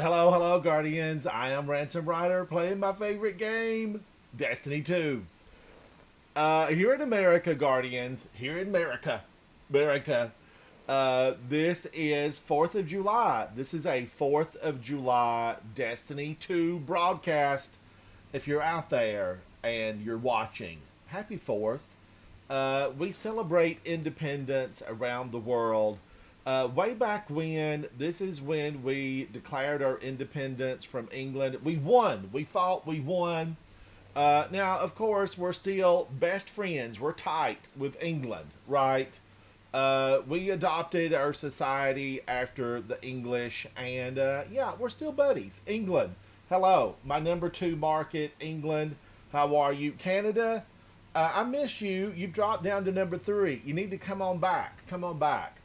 Hello, hello, Guardians. I am Ransom Rider playing my favorite game, Destiny 2. Here in America, Guardians, here in America, this is 4th of July. This is a 4th of July Destiny 2 broadcast. If you're out there and you're watching, happy 4th. We celebrate independence around the world. Way back when, this is when we declared our independence from England. We won. We fought. We won. Now, of course, we're still best friends. We're tight with England, right? We adopted our society after the English, and yeah, we're still buddies. England, hello. My number two market, England. How are you? Canada, I miss you. You've dropped down to number three. You need to come on back. Come on back.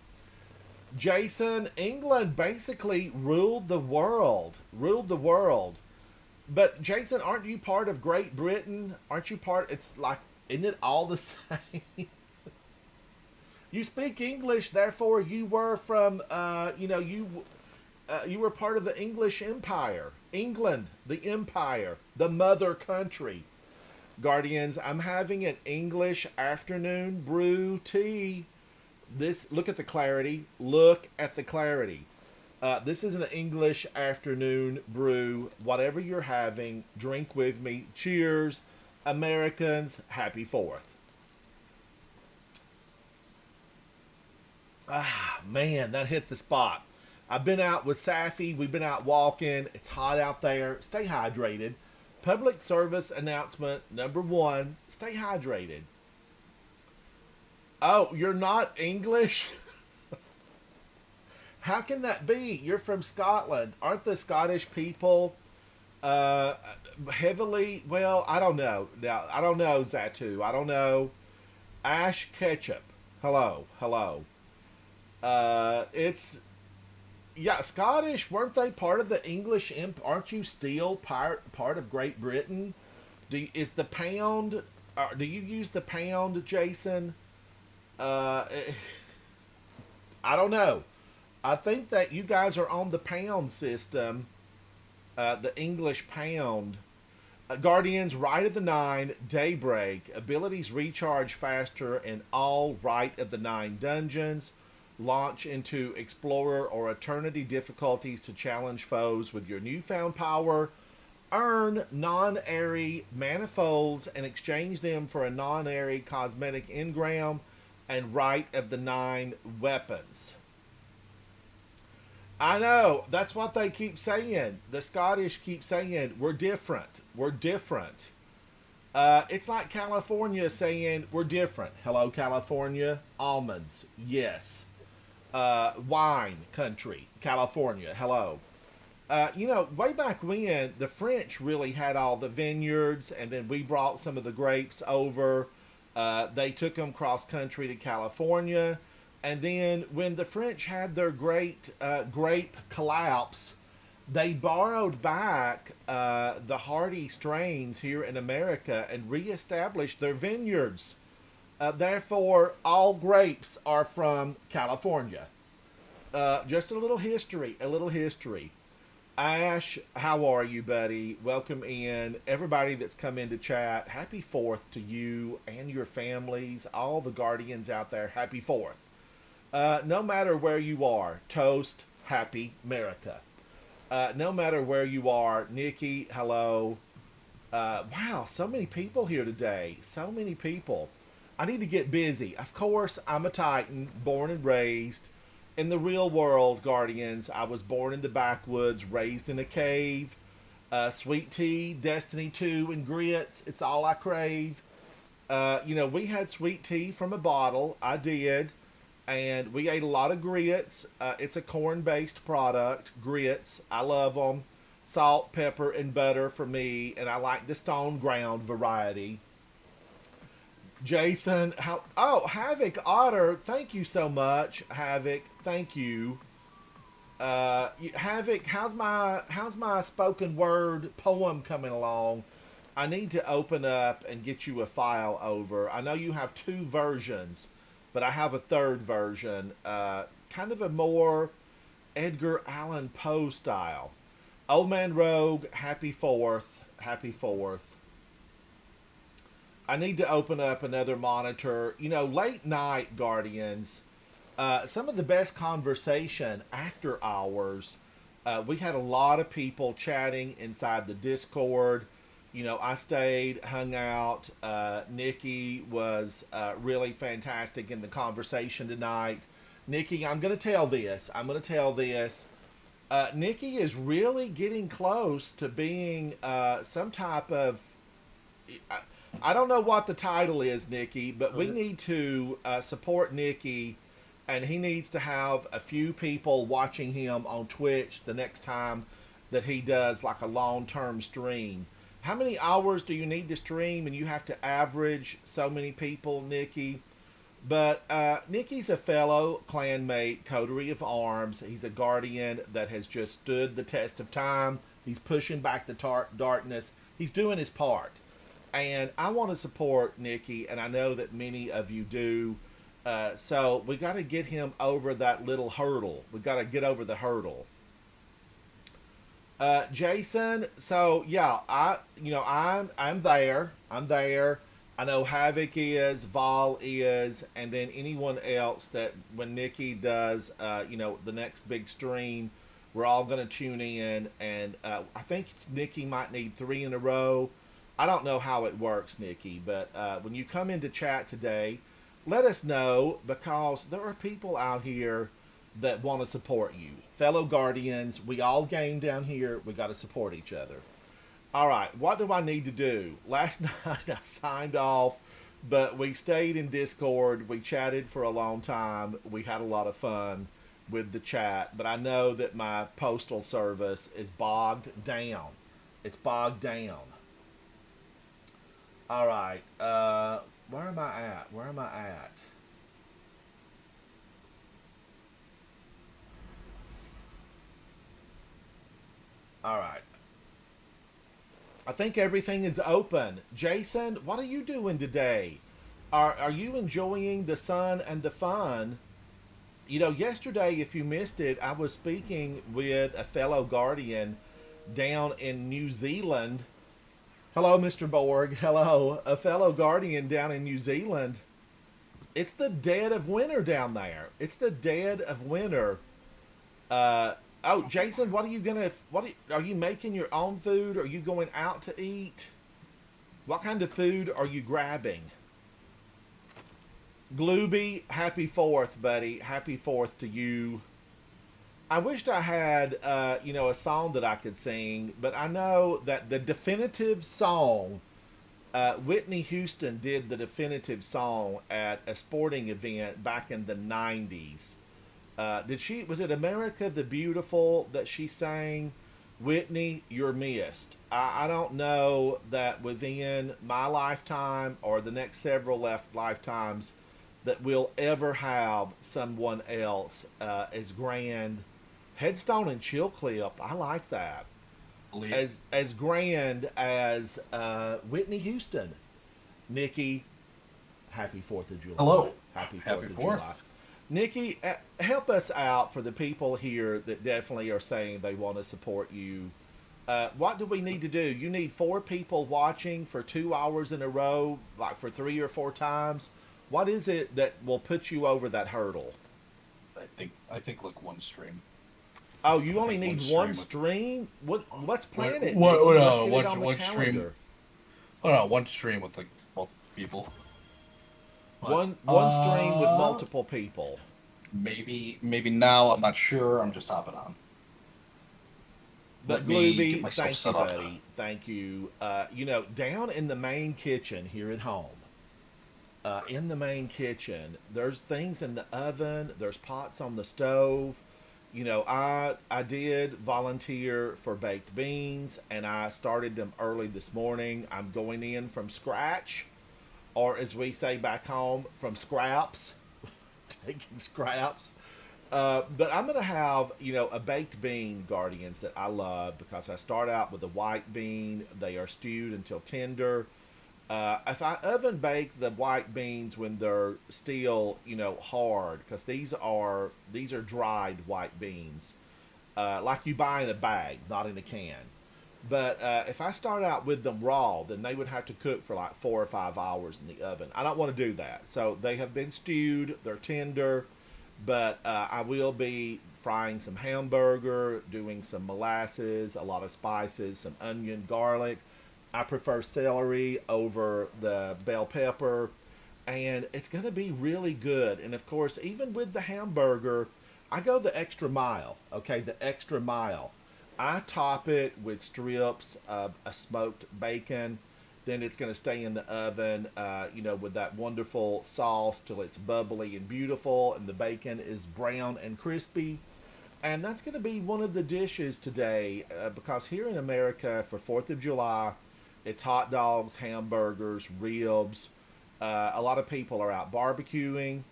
Jason, England basically ruled the world. Ruled the world. But Jason, aren't you part of Great Britain? Aren't you part? It's like, isn't it all the same? You speak English, therefore you were from, you were part of the English Empire. England, the empire, the mother country. Guardians, I'm having an English afternoon brew tea. This, look at the clarity. Look at the clarity. This is an English afternoon brew. Whatever you're having, drink with me. Cheers, Americans. Happy 4th. Ah, man, that hit the spot. I've been out with Safi. We've been out walking. It's hot out there. Stay hydrated. Public service announcement number one, stay hydrated. Oh, you're not English? How can that be? You're from Scotland. Aren't the Scottish people uh, heavily? Well, I don't know. Now, I don't know, Zatu. I don't know. Ash Ketchup. Hello. Hello. It's. Yeah, Scottish. Weren't they part of the English imp? Aren't you still part of Great Britain? Is the pound. Do you use the pound, Jason? Uh, I don't know. I think that you guys are on the pound system, the English pound. Guardians, Right of the Nine, Daybreak, abilities recharge faster in all Right of the Nine dungeons. Launch into Explorer or Eternity difficulties to challenge foes with your newfound power. Earn non-airy manifolds and exchange them for a non-airy cosmetic engram and Right of the Nine weapons. I know. That's what they keep saying. The Scottish keep saying, we're different. We're different. It's like California saying, we're different. Hello, California. Almonds. Yes. Wine country. California. Hello. Way back when, the French really had all the vineyards, and then we brought some of the grapes over. They took them cross country to California. And then when the French had their great grape collapse, they borrowed back the hardy strains here in America and reestablished their vineyards. Therefore, all grapes are from California. Just a little history, a little history. Ash, how are you, buddy? Welcome in. Everybody that's come into chat, happy 4th to you and your families, all the guardians out there, happy 4th. No matter where you are, toast, happy America. No matter where you are, Nikki, hello. Wow, so many people here today. So many people. I need to get busy. Of course, I'm a Titan, born and raised in the real world, Guardians. I was born in the backwoods, raised in a cave. Sweet tea, Destiny 2, and grits. It's all I crave. We had sweet tea from a bottle. I did. And we ate a lot of grits. It's a corn-based product. Grits, I love them. Salt, pepper, and butter for me, and I like the stone ground variety. Jason, how? Oh, Havoc Otter, thank you so much, Havoc. Thank you. Havoc, how's my spoken word poem coming along? I need to open up and get you a file over. I know you have two versions, but I have a third version, kind of a more Edgar Allan Poe style. Old Man Rogue, happy 4th. Happy 4th. I need to open up another monitor. You know, late night Guardians, some of the best conversation after hours. We had a lot of people chatting inside the Discord. You know, I stayed, hung out. Nikki was really fantastic in the conversation tonight. Nikki, I'm going to tell this. I'm going to tell this. Nikki is really getting close to being some type of. I don't know what the title is, Nikki, but we need to support Nikki, and he needs to have a few people watching him on Twitch the next time that he does like a long-term stream. How many hours do you need to stream? And you have to average so many people, Nikki. But Nikki's a fellow clanmate, coterie of arms. He's a guardian that has just stood the test of time. He's pushing back the darkness. He's doing his part. And I want to support Nikki, and I know that many of you do. So we got to get him over that little hurdle. We got to get over the hurdle. Jason, so yeah, I'm there. I'm there. I know Havoc is, Vol is, and then anyone else that when Nikki does, the next big stream, we're all going to tune in. And I think Nikki might need 3 in a row. I don't know how it works, Nikki, but when you come into chat today, let us know, because there are people out here that want to support you. Fellow Guardians, we all game down here. We got to support each other. All right, what do I need to do? Last night I signed off, but we stayed in Discord. We chatted for a long time. We had a lot of fun with the chat, but I know that my postal service is bogged down. It's bogged down. All right, where am I at? Where am I at? All right. I think everything is open. Jason, what are you doing today? Are you enjoying the sun and the fun? You know, yesterday, if you missed it, I was speaking with a fellow Guardian down in New Zealand. Hello, Mr. Borg. Hello. A fellow Guardian down in New Zealand. It's the dead of winter down there. It's the dead of winter. Oh, Jason, are you making your own food? Are you going out to eat? What kind of food are you grabbing? Glooby, happy 4th, buddy. Happy 4th to you. I wished I had, a song that I could sing, but I know that the definitive song, Whitney Houston did the definitive song at a sporting event back in the 90s. Was it America the Beautiful that she sang? Whitney, you're missed. I don't know that within my lifetime or the next several lifetimes that we'll ever have someone else as grand. Headstone and Chill Clip, I like that. As grand as Whitney Houston. Nikki, happy 4th of July. Hello. Happy 4th of July. Nikki, help us out for the people here that definitely are saying they want to support you. What do we need to do? You need 4 people watching for 2 hours in a row, like for 3 or 4 times. What is it that will put you over that hurdle? I think like one stream. Oh, you only need one stream? Let's plan it. One stream. Oh no, one stream with like multiple people. One stream with multiple people. Maybe now. I'm not sure. I'm just hopping on. But Glooby, thank you, buddy. Thank you. Down in the main kitchen here at home. In the main kitchen, there's things in the oven. There's pots on the stove. I did volunteer for baked beans, and I started them early this morning. I'm going in from scratch, or as we say back home, from scraps, taking scraps. But I'm going to have, a baked bean, Guardians, that I love because I start out with a white bean. They are stewed until tender. If I oven bake the white beans when they're still, hard, because these are dried white beans. like you buy in a bag, not in a can. But if I start out with them raw, then they would have to cook for like 4 or 5 hours in the oven. I don't want to do that. So they have been stewed, they're tender, but I will be frying some hamburger, doing some molasses, a lot of spices, some onion, garlic. I prefer celery over the bell pepper, and it's going to be really good. And of course, even with the hamburger, I go the extra mile. Okay, the extra mile. I top it with strips of a smoked bacon. Then it's going to stay in the oven, with that wonderful sauce till it's bubbly and beautiful, and the bacon is brown and crispy. And that's going to be one of the dishes today because here in America for 4th of July, it's hot dogs, hamburgers, ribs. A lot of people are out barbecuing.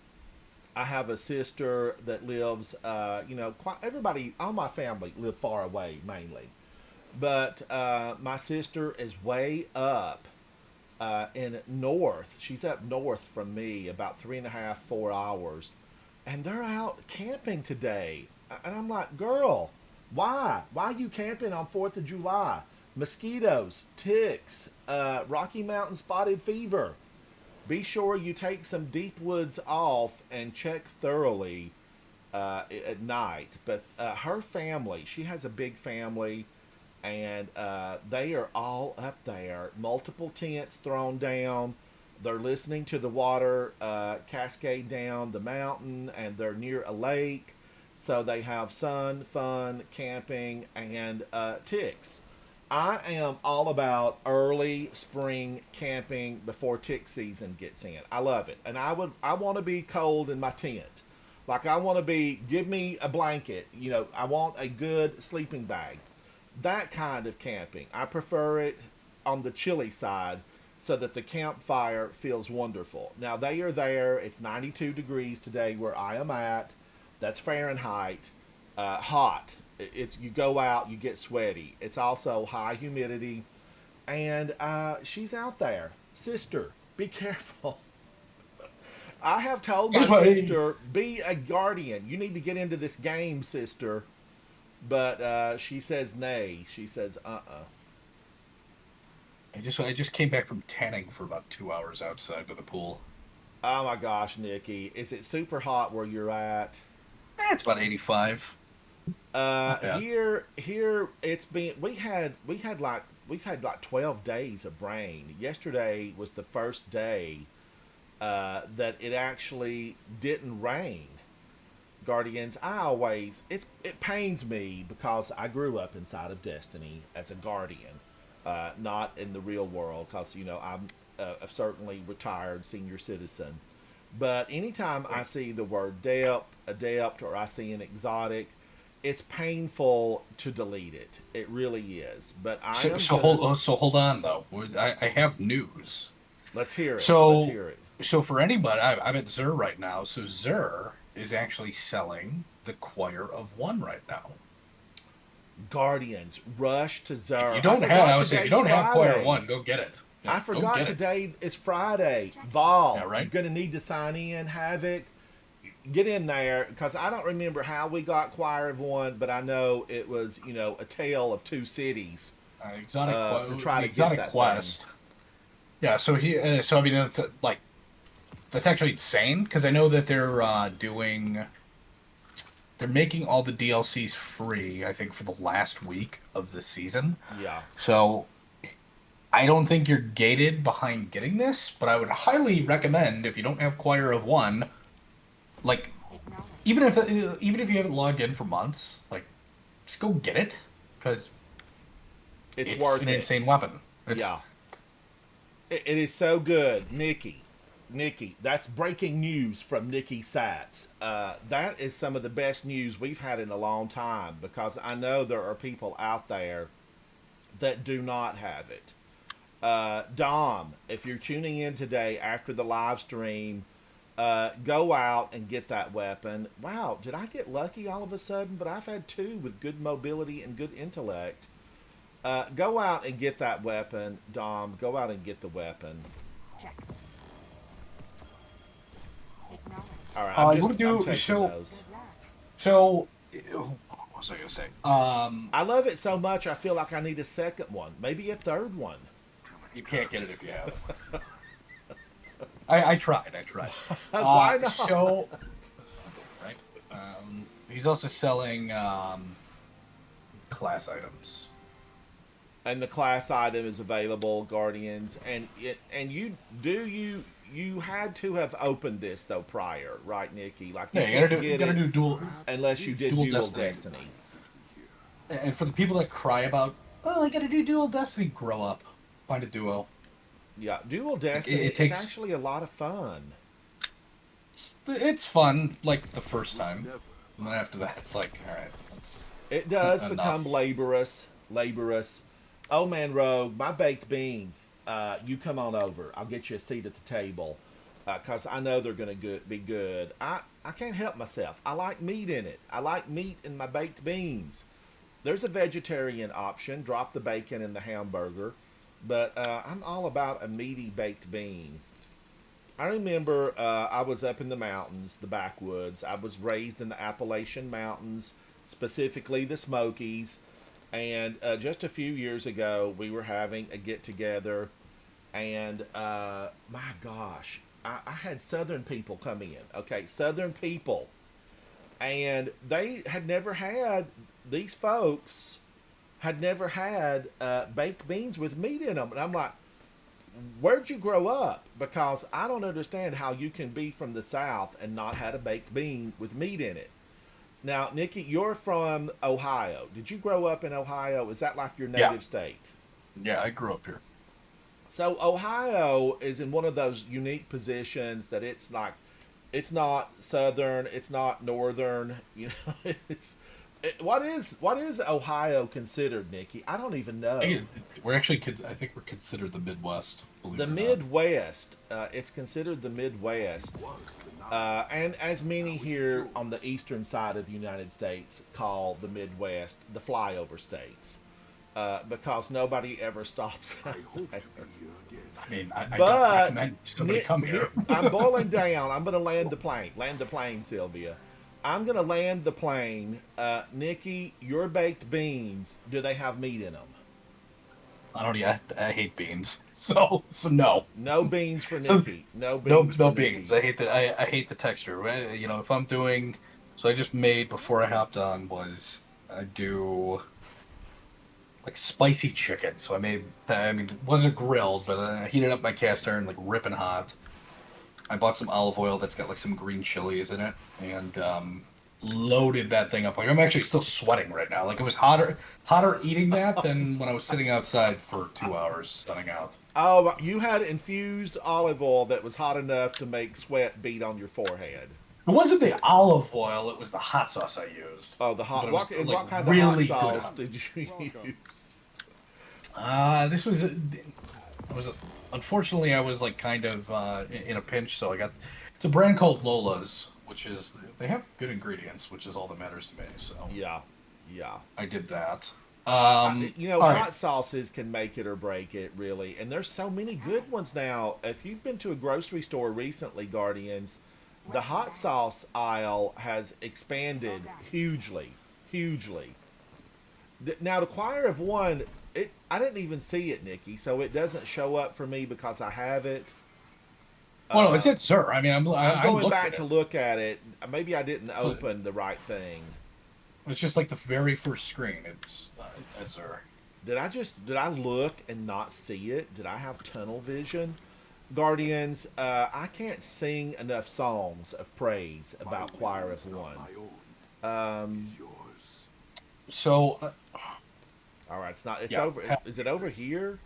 I have a sister that lives, quite everybody, all my family live far away mainly. But my sister is way up in north. She's up north from me about 3.5, 4 hours. And they're out camping today. And I'm like, girl, why? Why are you camping on 4th of July? Mosquitoes, ticks, Rocky Mountain spotted fever. Be sure you take some deep woods off and check thoroughly at night. But her family, she has a big family, and they are all up there. Multiple tents thrown down. They're listening to the water cascade down the mountain, and they're near a lake. So they have sun, fun, camping, and ticks. I am all about early spring camping before tick season gets in. I love it. And I want to be cold in my tent. Like I want to be, give me a blanket, I want a good sleeping bag. That kind of camping. I prefer it on the chilly side so that the campfire feels wonderful. Now they are there. It's 92 degrees today where I am at. That's Fahrenheit. Hot. It's you go out, you get sweaty. It's also high humidity, and she's out there. Sister, be careful. I have told my sister, be a guardian. You need to get into this game, sister. But she says nay. She says I just came back from tanning for about 2 hours outside by the pool. Oh my gosh, Nikki, is it super hot where you're at? It's about 85. Yeah. Here it's been we've had like 12 days of rain. Yesterday was the first day that it actually didn't rain. Guardians, it pains me because I grew up inside of Destiny as a guardian, not in the real world because I'm a certainly retired senior citizen. But anytime I see the word adept, or I see an exotic, it's painful to delete it. It really is. But hold on though. I have news. Let's hear it. Let's hear it. So for anybody, I'm at Xur right now. So Xur is actually selling the Choir of One right now. Guardians, rush to Xur. If you don't have Choir of One, go get it. I forgot today is Friday. Vol, yeah, right? You're going to need to sign in. Havoc, get in there because I don't remember how we got Choir of One, but I know it was a tale of two cities. Exotic to try to exotic get that quest. Thing. Yeah, so I mean that's actually insane because I know that they're making all the DLCs free. I think for the last week of the season. Yeah. So I don't think you're gated behind getting this, but I would highly recommend if you don't have Choir of One, like even if you haven't logged in for months, like just go get it because it's worth an it. Insane weapon. Yeah, it is so good, Nikki. That's breaking news from Nikki Satz. That is some of the best news we've had in a long time because I know there are people out there that do not have it. Dom, if you're tuning in today after the live stream, go out and get that weapon. Wow, did I get lucky all of a sudden? But I've had two with good mobility and good intellect. Go out and get that weapon, Dom. Go out and get the weapon. Check. All right, I'm taking those. So was I gonna say? I love it so much. I feel like I need a second one, maybe a third one. You can't get it if you have one. I tried. Why not? So, right. He's also selling class items. And the class item is available, Guardians, and you had to have opened this though prior, right, Nikki? Like you Yeah, can't you get gotta it do dual unless you did Dual Destiny. And for the people that cry about, oh, I gotta do dual Destiny, grow up, find a duo. Yeah, Dual Destiny it takes- is actually a lot of fun. It's fun, like the first time, and then after that, it's like, all right, that's It does enough. become laborious. Oh man, Rogue, my baked beans. You come on over. I'll get you a seat at the table, cause I know they're gonna be good. I can't help myself. I like meat in it. I like meat in my baked beans. There's a vegetarian option. Drop the bacon in the hamburger, but I'm all about a meaty baked bean. I remember I was up in the mountains, the backwoods. I was raised in the Appalachian Mountains, specifically the Smokies. And just a few years ago, we were having a get together, and my gosh, I had Southern people come in. Okay, Southern people, and they had never had. These folks had never had baked beans with meat in them, and I'm like, where'd you grow up? Because I don't understand how you can be from the South and not had a baked bean with meat in it. Now, Nikki, you're from Ohio. Did you grow up in Ohio? Is that like your native state? Yeah, I grew up here. So Ohio is in one of those unique positions that it's like, it's not southern, it's not northern. You know, what is Ohio considered, Nikki? I don't even know. We're actually, I think we're considered the Midwest. The Midwest. It's considered the Midwest. And as many here on the eastern side of the United States call the Midwest the flyover states, because nobody ever stops out there. I mean, I don't recommend somebody come here. I'm boiling down. I'm going to land the plane. Land the plane, Sylvia. I'm going to land the plane. Nikki, your baked beans, do they have meat in them? I don't. Yeah, I hate beans. So no. No beans for Nikki. No beans. No beans. I hate that. I hate the texture. You know, if I'm doing, so I just made before I hopped on was I do like spicy chicken. So I made. I mean, it wasn't grilled, but I heated up my cast iron like ripping hot. I bought some olive oil that's got like some green chilies in it, and loaded that thing up. Like I'm actually still sweating right now. Like it was hotter eating that than when I was sitting outside for 2 hours sunning out. Oh, you had infused olive oil that was hot enough to make sweat bead on your forehead. It wasn't the olive oil; it was the hot sauce I used. Oh, the hot. What kind really of hot sauce did you use? This was. Unfortunately, I was like kind of in a pinch, so I got. It's a brand called Lola's, which is they have good ingredients, which is all that matters to me. So yeah, I did that. You know, hot right. sauces can make it or break it, really. And there's so many good ones now. If you've been to a grocery store recently, Guardians, the hot sauce aisle has expanded hugely. Now, the Choir of One, I didn't even see it, Nikki, so it doesn't show up for me because I have it. Well, no, it said sir. I mean, I'm going back to look at it. Maybe I didn't open the right thing. It's just like the very first screen. It's sir. Did I look and not see it? Did I have tunnel vision? Guardians, I can't sing enough songs of praise about Choir of One. So, all right, it's not. It's yeah. over. Is it over here?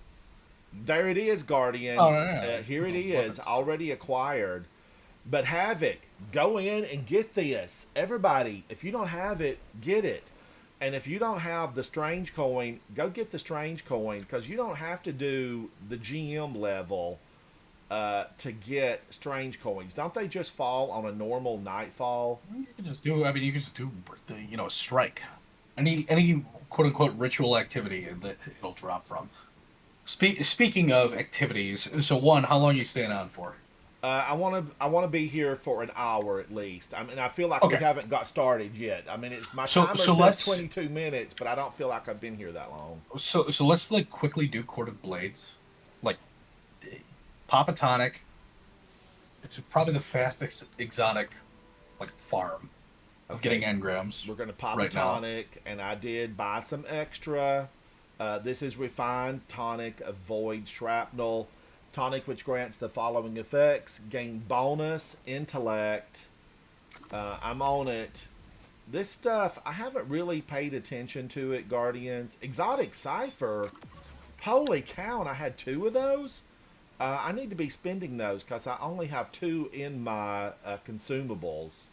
There it is, Guardians. Oh, no. Here it is, already acquired. But Havoc, go in and get this. Everybody, if you don't have it, get it. And if you don't have the Strange Coin, go get the Strange Coin, because you don't have to do the GM level to get Strange Coins. Don't they just fall on a normal Nightfall? You can just do. I mean, you can just do a strike. Any quote unquote ritual activity that it'll drop from. Speaking of activities, so one, how long are you staying on for? I want to be here for an hour at least. I mean, I feel like we Okay. haven't got started yet. I mean, it's my So timer so says let's 22 minutes, but I don't feel like I've been here that long. so let's like quickly do Court of Blades. Like Papa Tonic. It's probably the fastest exotic like farm of getting Okay, engrams we're gonna pop a right now. tonic, and I did buy some extra. This is refined tonic, avoid shrapnel. Tonic which grants the following effects: gain bonus, intellect. I'm on it. This stuff I haven't really paid attention to it. Guardians, exotic cipher. Holy cow! And I had two of those. I need to be spending those because I only have two in my consumables.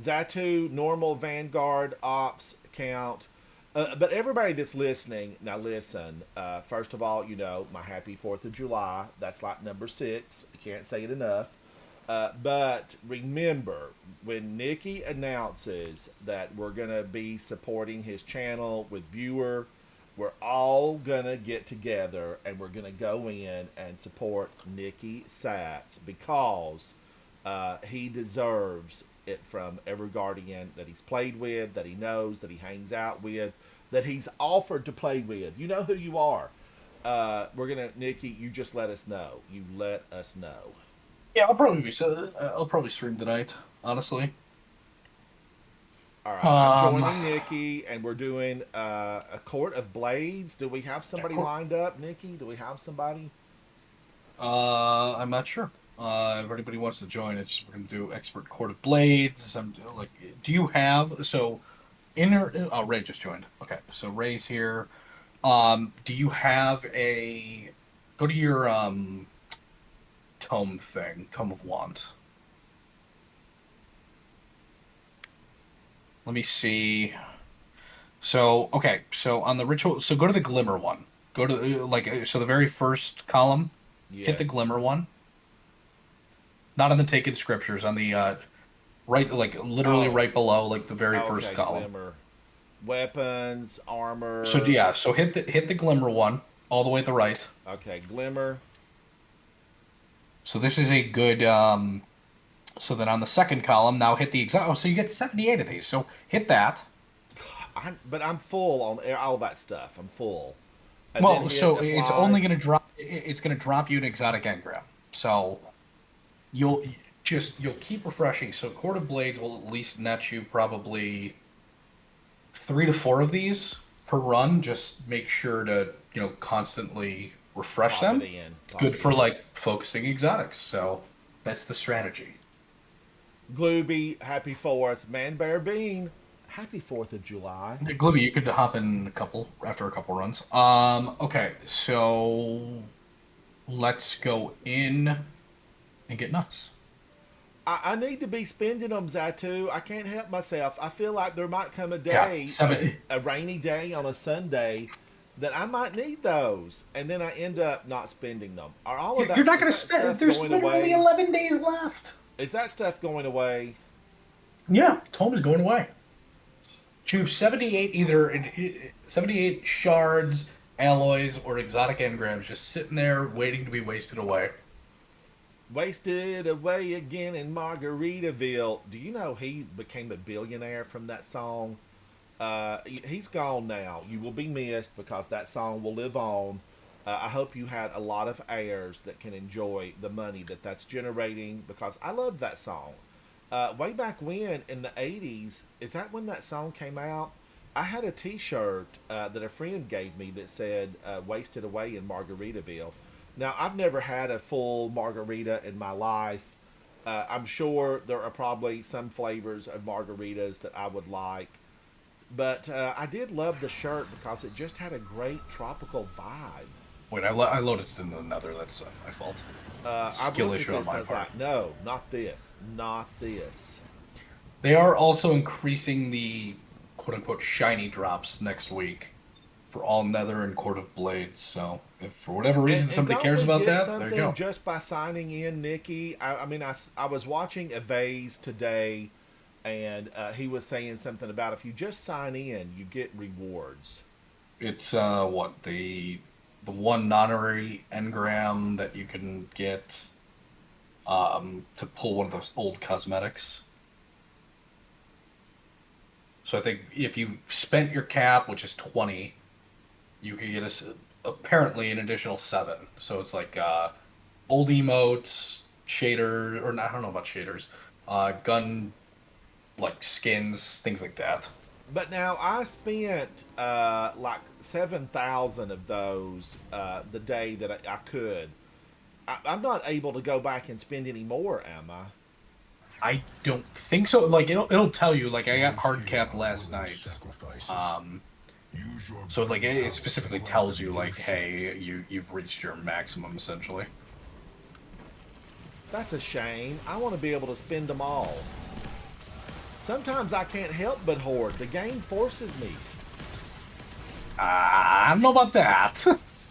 Zatu, normal, Vanguard, Ops, count. But everybody that's listening, now listen. First of all, my happy 4th of July. That's like number 6. I can't say it enough. But remember, when Nikki announces that we're going to be supporting his channel with viewer, we're all going to get together and we're going to go in and support Nikki Sats because he deserves it from every guardian that he's played with, that he knows, that he hangs out with, that he's offered to play with. You know who you are. We're gonna, Nikki. You just let us know. You let us know. Yeah, I'll probably stream tonight, honestly. All right, I'm Um, joining Nikki, and we're doing a Court of Blades. Do we have yeah, somebody lined up, Nikki? Do we have somebody? I'm not sure. If anybody wants to join, we're gonna do expert Court of Blades. I'm like, do you have inner? Oh, Ray just joined. Okay, so Ray's here. Do you have a? Go to your tome thing, Tome of Want. Let me see. So okay, so on the ritual, so go to the Glimmer one. Go to so the very first column. Hit the Yes. Glimmer one. Not on the Taken Scriptures, on the right, like literally Oh, right below, like the very first okay. column. Glimmer, weapons, So armor. yeah, so hit the Glimmer one all the way at the right. Okay, glimmer. So this is a good. So then on the second column, now hit the exact. Oh, so you get 78 of these. So hit that. But I'm full on all that stuff. I'm full. And then Well, hit so it's apply. only going to drop. It's going to drop you an exotic engram. So you'll you'll keep refreshing. So Court of Blades will at least net you probably 3 to 4 of these per run. Just make sure to constantly refresh Pop it them. in. It's Pop good it for in. like focusing exotics. So that's the strategy. Glooby, happy 4th. Man Bear Bean, happy 4th of July. Glibby, you could hop in after a couple runs. Okay, so let's go in and get nuts. I need to be spending them, Zatu. I can't help myself. I feel like there might come a Yeah, day, seven. a rainy day on a Sunday, that I might need those, and then I end up not spending them. Are all of You're that, not is gonna that spend. stuff There's going literally away? 11 days left. Is that stuff going away? Yeah, Tome is going away. You have 78 78 shards, alloys, or exotic engrams just sitting there waiting to be wasted away. Wasted away again in Margaritaville. Do you know he became a billionaire from that song? He's gone now. You will be missed because that song will live on. I hope you had a lot of heirs that can enjoy the money that's generating because I loved that song. Way back when in the 80s, is that when that song came out? I had a t shirt that a friend gave me that said Wasted Away in Margaritaville. Now, I've never had a full margarita in my life. I'm sure there are probably some flavors of margaritas that I would like. But I did love the shirt because it just had a great tropical vibe. Wait, I loaded it in the nether. That's my fault. I've Skill looked at issue on this and my I was part. like, no, not this. Not this. They are also increasing the quote unquote shiny drops next week for all Nether and Court of Blades. So, if for whatever And, reason and somebody don't cares we about get that, there you something go. just by signing in, Nikki? I mean, I was watching Evase today, and he was saying something about if you just sign in, you get rewards. It's what the one honorary engram that you can get. to pull one of those old cosmetics. So I think if you spent your cap, which is 20, you could get apparently an additional 7. So it's like old emotes, shader, or I don't know about shaders, gun like skins, things like that. But now I spent like 7,000 of those the day that I could. I'm not able to go back and spend any more, am I? I don't think so. Like it'll tell you. Like I got hard capped last night. So like it specifically tells you like, hey, you've reached your maximum essentially. That's a shame. I want to be able to spend them all. Sometimes I can't help but hoard. The game forces me. I don't know about that.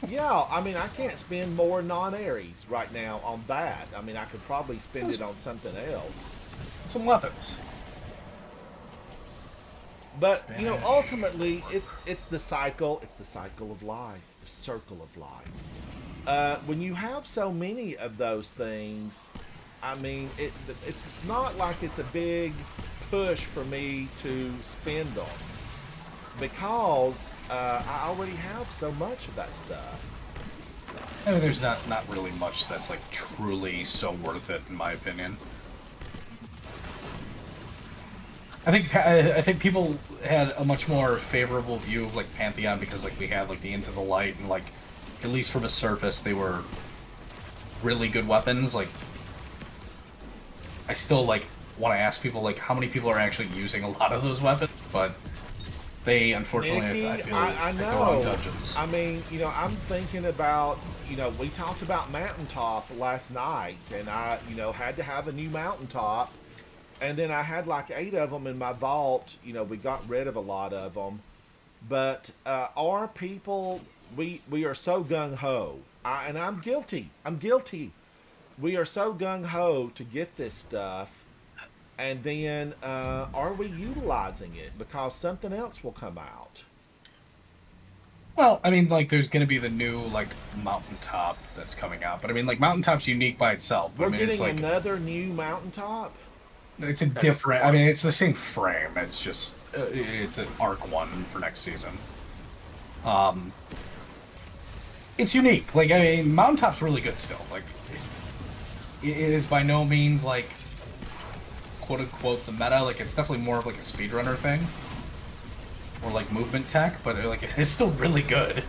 Yeah, I mean, I can't spend more non-Aries right now on that. I mean, I could probably spend it on something else. Some weapons. But you know, ultimately, it's the cycle. It's the cycle of life, the circle of life. When you have so many of those things, I mean, it's not like it's a big push for me to spend them because I already have so much of that stuff. I mean, there's not really much that's like truly so worth it, in my opinion. I think people had a much more favorable view of like Pantheon because like we had like the Into the Light and like at least from the surface they were really good weapons. Like I still like want to ask people like how many people are actually using a lot of those weapons, but they unfortunately Nikki, I feel I like they're on know. dungeons. I mean, you know, I'm thinking about, you know, we talked about Mountaintop last night, and I, you know, had to have a new Mountaintop, and then I had like 8 of them in my vault. You know, we got rid of a lot of them, but our people, we are so gung ho, and I'm guilty. I'm guilty. We are so gung ho to get this stuff, and then are we utilizing it because something else will come out? Well, I mean, like, there's going to be the new, like, Mountaintop that's coming out. But, I mean, like, Mountaintop's unique by itself. But, We're I mean, getting it's like, another new Mountaintop. it's a different, I mean, it's the same frame. It's just, it's an Arc 1 for next season. It's unique. Like, I mean, Mountaintop's really good still. Like, it is by no means, like, quote-unquote, the meta. Like, it's definitely more of, like, a speedrunner thing. Or, like, movement tech. But, like, it's still really good.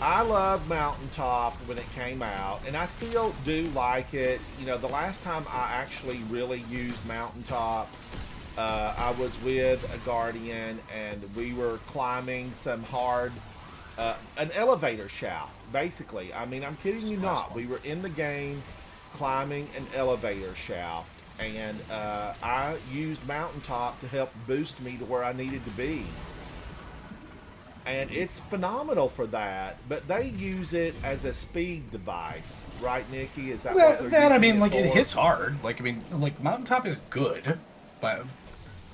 I loved Mountaintop when it came out, and I still do like it. You know, the last time I actually really used Mountaintop, I was with a Guardian, and we were climbing some hard, an elevator shaft, basically. I mean, I'm kidding you not. We were in the game climbing an elevator shaft, and I used Mountaintop to help boost me to where I needed to be. And it's phenomenal for that, but they use it as a speed device, right, Nikki? Is that what they're That I using mean, like, it for? hits hard. Like, I mean, like, Mountaintop is good. But,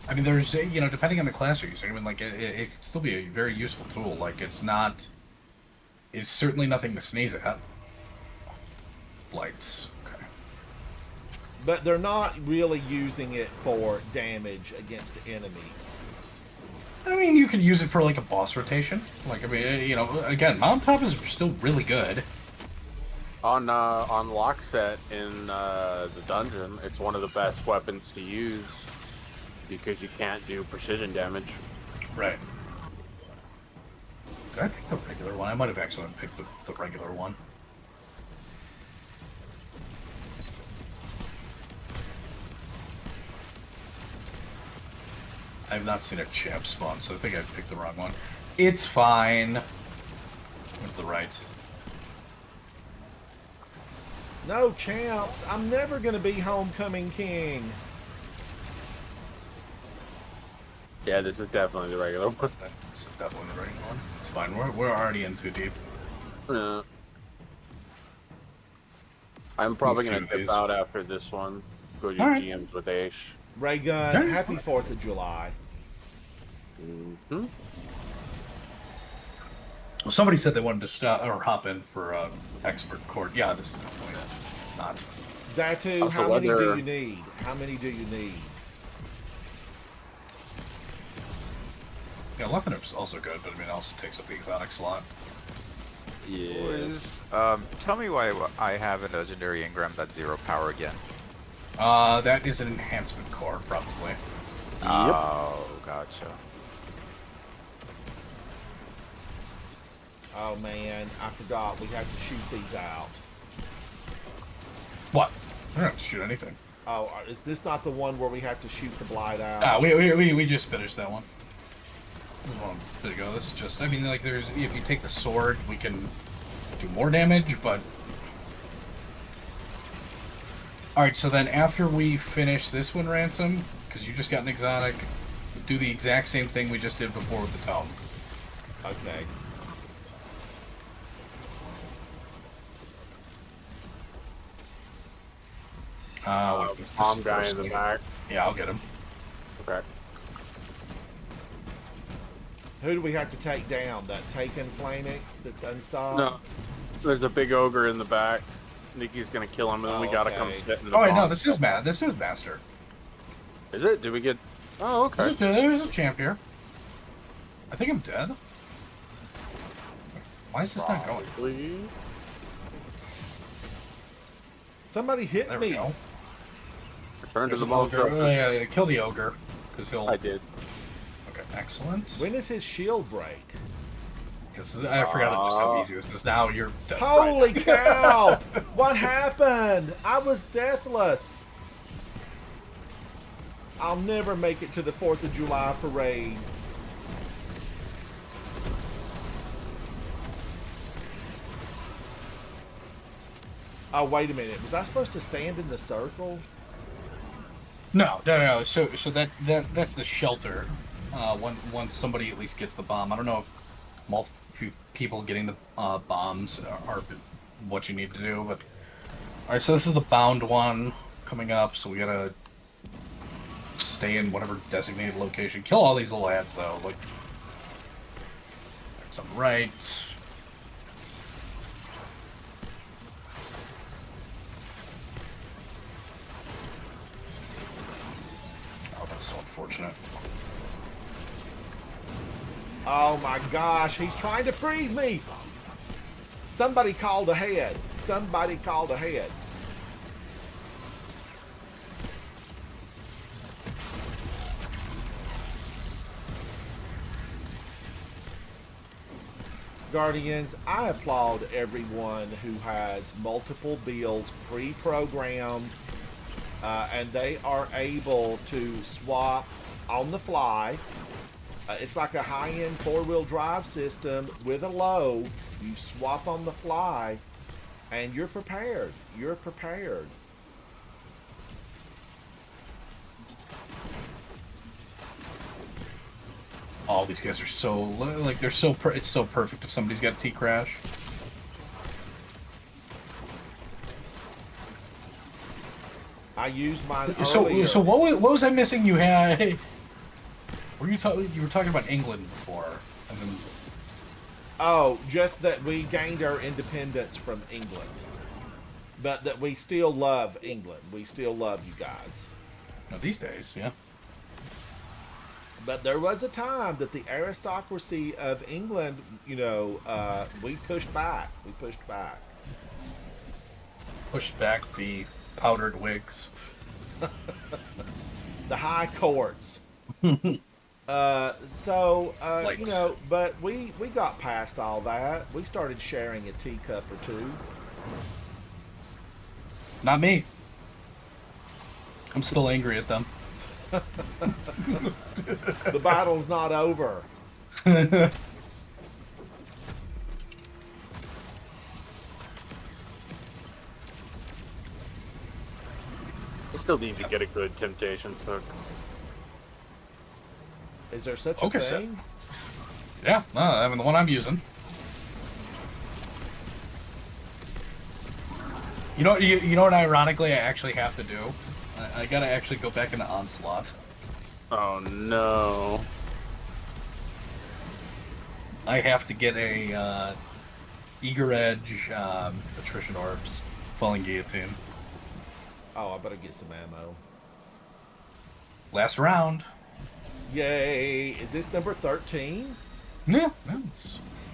I mean, there's, you know, depending on the class you're using, I mean, like, it can still be a very useful tool. Like, it's certainly nothing to sneeze at. Lights. Okay. But they're not really using it for damage against enemies. I mean, you could use it for, like, a boss rotation. Like, I mean, you know, again, Mountaintop is still really good. On Lockset in the dungeon, it's one of the best weapons to use because you can't do precision damage. Right. Did I pick the regular one? I might have actually picked the regular one. I've not seen a champ spawn, so I think I picked the wrong one. It's fine. Where's the right? No, champs, I'm never going to be Homecoming King. Yeah, this is definitely the regular one. That's definitely the right one. It's fine. We're already in too deep. Yeah. I'm probably Few going to dip days. out after this one. Go to Alright. GMs with Aish. Ray Gun, Okay. happy 4th of July. Mm-hmm. Well, somebody said they wanted to stop or hop in for expert court. Yeah, this is definitely not. Zatu, Also, how many do whether- you need? How many do you need? Yeah, Lethenip's also good, but I mean, it also takes up the exotic slot. Boys, tell me why I have a legendary engram that's 0 power again. That is an enhancement core, probably. Oh, gotcha. Oh man, I forgot. We have to shoot these out. What? I don't have to shoot anything. Oh, is this not the one where we have to shoot the blight out? We just finished that one. There you go. This is just, I mean, like, if you take the sword, we can do more damage, but... Alright, so then after we finish this one, Ransom, because you just got an exotic, do the exact same thing we just did before with the tome. Okay. Palm guy in the back. Yeah, I'll get him. Okay. Who do we have to take down? That Taken Flanix that's unstopped? No, there's a big ogre in the back. Nikki's gonna kill him, and then we gotta come Okay. sit in the Oh wait, no, bomb. this is Master. Is it? Did we get... Oh, okay. There's a champ here. I think I'm dead. Why is this not going? Probably. Somebody hit There we me. go. Return to There's the an ball. ogre. Oh, yeah, kill the ogre, because he'll... I did. Okay, excellent. When does his shield break? Because I forgot just how easy this was. Now you're dead. Holy cow! What happened? I was deathless. I'll never make it to the 4th of July parade. Oh, wait a minute. Was I supposed to stand in the circle? No. So that's the shelter. Once somebody at least gets the bomb. I don't know if multiple people getting the bombs are what you need to do, but all right. So this is the bound one coming up. So we gotta stay in whatever designated location. Kill all these little ads though. Like, there's some right. Oh, that's so unfortunate. Oh my gosh, he's trying to freeze me! Somebody called ahead. Somebody called ahead. Guardians, I applaud everyone who has multiple builds pre-programmed and they are able to swap on the fly. It's like a high-end four-wheel drive system with a low. You swap on the fly, and you're prepared. You're prepared. All these guys are so like they're so it's so perfect if somebody's got T crash. I used mine So earlier. what was I missing? You had were you were talking about England before, and then Oh, just that we gained our independence from England. But that we still love England. We still love you guys. no, these days, yeah. But there was a time that the aristocracy of England, we pushed back. We pushed back. Pushed back the powdered wigs. The high courts. Lights. But we got past all that. We started sharing a teacup or two. Not me. I'm still angry at them. The battle's not over. I still need to get a good Temptations hook. Is there such a Okay, so- thing? Yeah, no, I mean the one I'm using. You know what? Ironically, I actually have to do. I gotta actually go back into Onslaught. Oh no. I have to get a Eager Edge, Attrition Orbs, Falling Guillotine. Oh, I better get some ammo. Last round. Yay! Is this number 13? Yeah, no,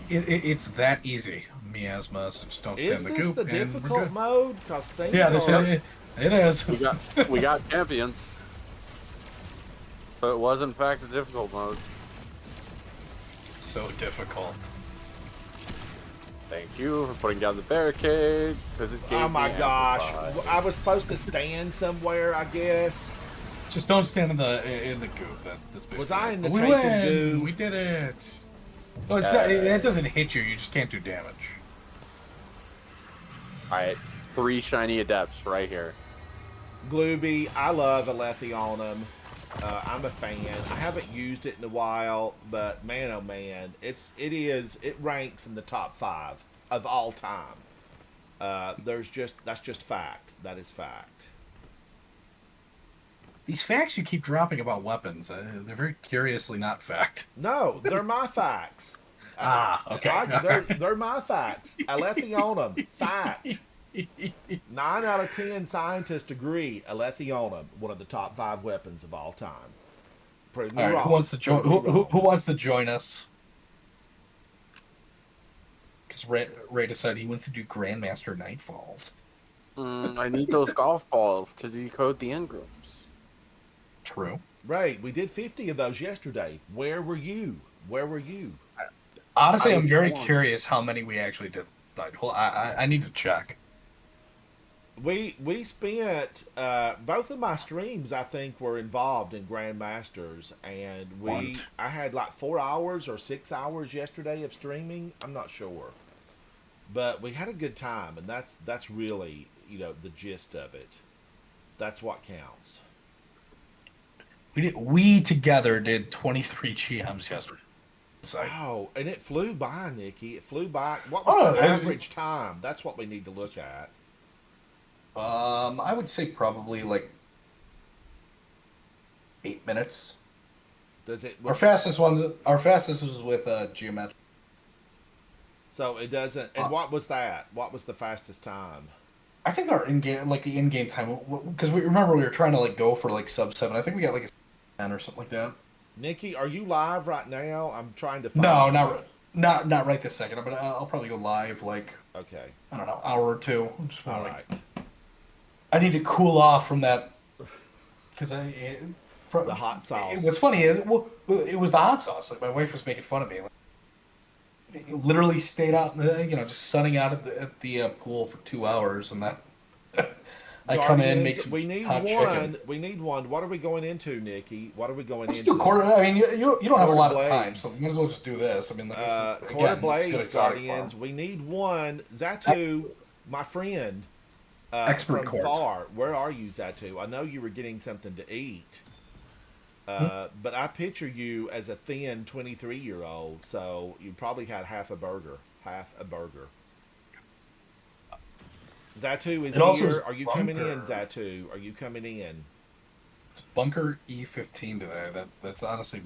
it's that easy. Miasma, so just don't stand Is the this goop, the and we're difficult good. mode? Because things Yeah, are... it is. We got champions. But it was in fact the difficult mode. So difficult. Thank you for putting down the barricade, because it gave Oh my me gosh! amplified. I was supposed to stand somewhere, I guess. Just don't stand in the goop. That's basically Was I it. in the But we taken win! goo? We did it. Well, it's not. It doesn't hit you. You just can't do damage. Alright, 3 shiny adepts right here. Glooby, I love Alethyonum. I'm a fan. I haven't used it in a while, but man, oh man, it ranks in the top 5 of all time. That's just fact. That is fact. These facts you keep dropping about weapons, they're very curiously not fact. No, they're my facts. Okay. They're my facts. Alethyonum, fact. 9 out of 10 scientists agree Alethyonum, one of the top 5 weapons of all time. Prove me All right, wrong. who wants to join? Prove me wrong. Who wants to join us? Because Ray decided he wants to do Grandmaster Nightfalls. I need those golf balls to decode the engrams. True. Right, we did 50 of those yesterday. Where were you? Where were you? Honestly, I I'm was very born. curious how many we actually did. I need to check. We spent both of my streams, I think, were involved in Grandmasters, and I had like 4 hours or 6 hours yesterday of streaming. I'm not sure, but we had a good time, and that's really the gist of it. That's what counts. We together did 23 GMs yesterday. So, Oh, and it flew by, Nikki. It flew by. What was the average time? That's what we need to look at. I would say probably like 8 minutes. Does it? Our fastest was with Geometric. So it doesn't. And what was that? What was the fastest time? I think our the in-game time, because we remember we were trying to like go for like sub 7. I think we got like a 10 or something like that. Nikki, are you live right now? I'm trying to find No, you. not right this second. But I'll probably go live like Okay. I don't know, hour or two. Just All like, right. I need to cool off from that because from The hot sauce. What's funny is it was the hot sauce. Like my wife was making fun of me. Like, literally stayed out, just sunning out at the pool for 2 hours, and that I come in, make some We need hot one. chicken. We need one. What are we going into, Nikki? What are we going Let's into? do quarter. I mean, you don't have a lot of time, Blades. so we might as well just do this. I mean, like, this is, Quarter again, Blades, this is good exotic Guardians. farm. We need one. Zatu, my friend, Expert from court. far. Where are you, Zatu? I know you were getting something to eat. But I picture you as a thin 23-year-old, so you probably had half a burger. Zatu is It also here. is Are you coming in, bunker. Zatu? Are you coming in? It's Bunker E15 today. That's honestly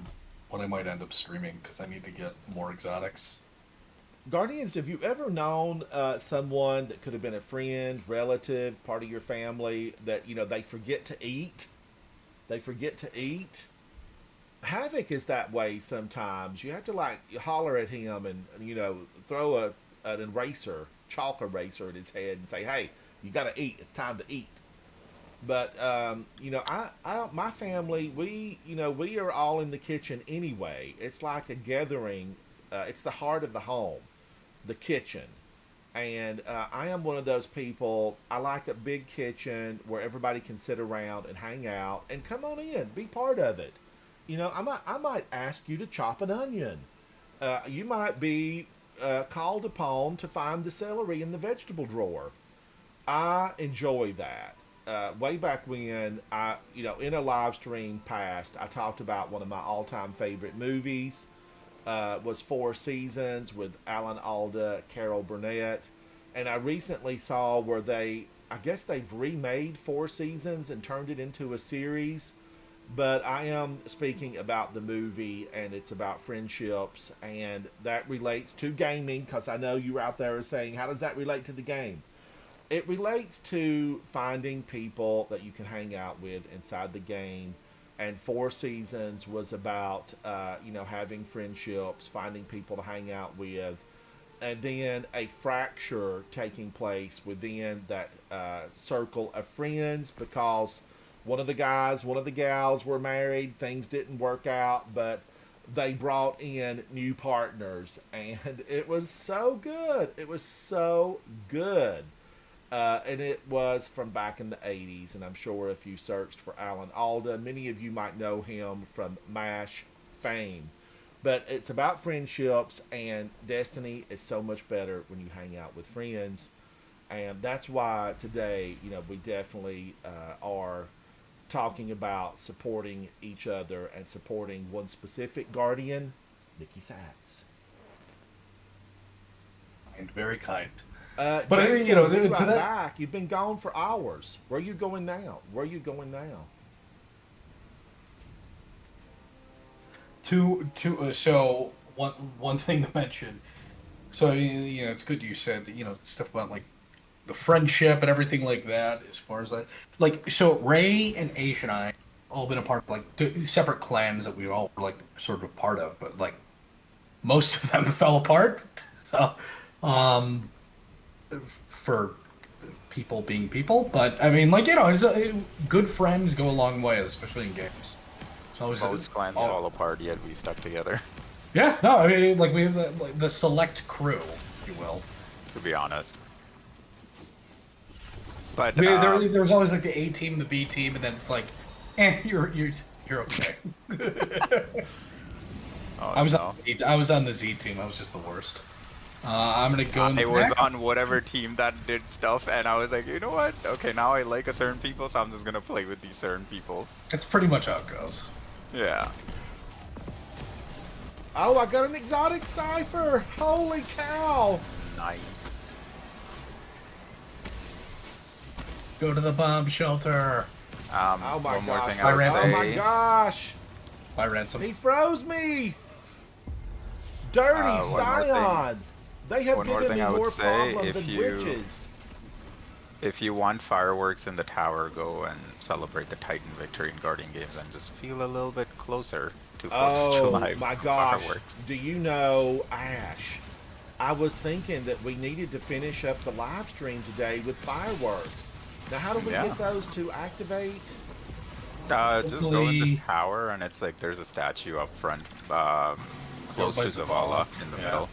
what I might end up streaming because I need to get more exotics. Guardians, have you ever known someone that could have been a friend, relative, part of your family that, they forget to eat? They forget to eat. Havoc is that way sometimes. You have to holler at him and throw an eraser, chalk eraser at his head and say, "Hey, you got to eat. It's time to eat." But I don't. My family, we are all in the kitchen anyway. It's like a gathering. It's the heart of the home, the kitchen. And I am one of those people. I like a big kitchen where everybody can sit around and hang out and come on in, be part of it. I might ask you to chop an onion. You might be called upon to find the celery in the vegetable drawer. I enjoy that. Way back when, in a live stream past, I talked about one of my all-time favorite movies. Was Four Seasons with Alan Alda, Carol Burnett, and I recently saw where I guess they've remade Four Seasons and turned it into a series, but I am speaking about the movie, and it's about friendships, and that relates to gaming, because I know you out there are saying, how does that relate to the game? it relates to finding people that you can hang out with inside the game. And Four Seasons was about, having friendships, finding people to hang out with, and then a fracture taking place within that circle of friends because one of the guys, one of the gals were married, things didn't work out, but they brought in new partners, and it was so good. It was so good. And it was from back in the 80s, and I'm sure if you searched for Alan Alda, many of you might know him from MASH fame. But it's about friendships, and Destiny is so much better when you hang out with friends. And that's why today, we definitely are talking about supporting each other and supporting one specific guardian, Nikki Sachs. And very kind. But Jason, we'll be to right that- back. You've been gone for hours. Where are you going now? So one thing to mention. So it's good you said stuff about like the friendship and everything like that. As far as so Ray and Aish and I all been a part of like separate clans that we all were like sort of a part of, but like most of them fell apart. So for people being people, but I mean good friends go a long way, especially in games. It's always Most clans fall apart, yet we stuck together. Yeah, no, I mean, we have the select crew, if you will. To be honest. But There was always like the A team, the B team, and then it's like, you're okay. oh, I was no. I was on the Z team. I was just the worst. I'm gonna go. I was on whatever team that did stuff, and I was like, you know what? Okay, now I like a certain people, so I'm just gonna play with these certain people. It's pretty much how it goes. Yeah. Oh, I got an exotic cipher! Holy cow! Nice. Go to the bomb shelter. Oh my one more gosh! thing I would Oh say. my gosh! By ransom. He froze me! Dirty one more thing. Scion! They have One more given thing me I would more say, problems if than you- witches. If you want fireworks in the tower, go and celebrate the Titan victory in Guardian Games and just feel a little bit closer to 4th of Oh July my with gosh! fireworks. Do you know, Ash? I was thinking that we needed to finish up the live stream today with fireworks. Now, how do we Yeah. get those to activate? Just go in Hopefully- the tower, and it's like there's a statue up front, close by to Zavala Zavala. in the Yeah. middle.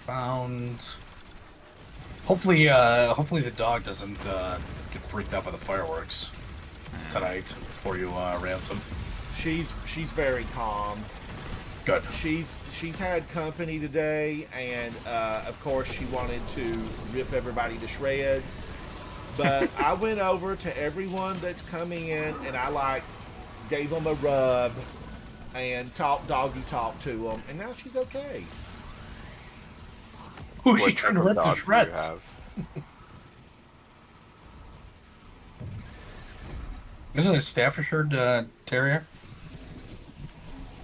Found. Hopefully the dog doesn't get freaked out by the fireworks tonight before you ransom. She's very calm. Good. She's had company today, and of course she wanted to rip everybody to shreds. But I went over to everyone that's coming in, and I gave them a rub and doggy talk to them, and now she's okay. Who is she What trying to type of rip to dog do you shreds? have? Isn't it a Staffordshire Terrier?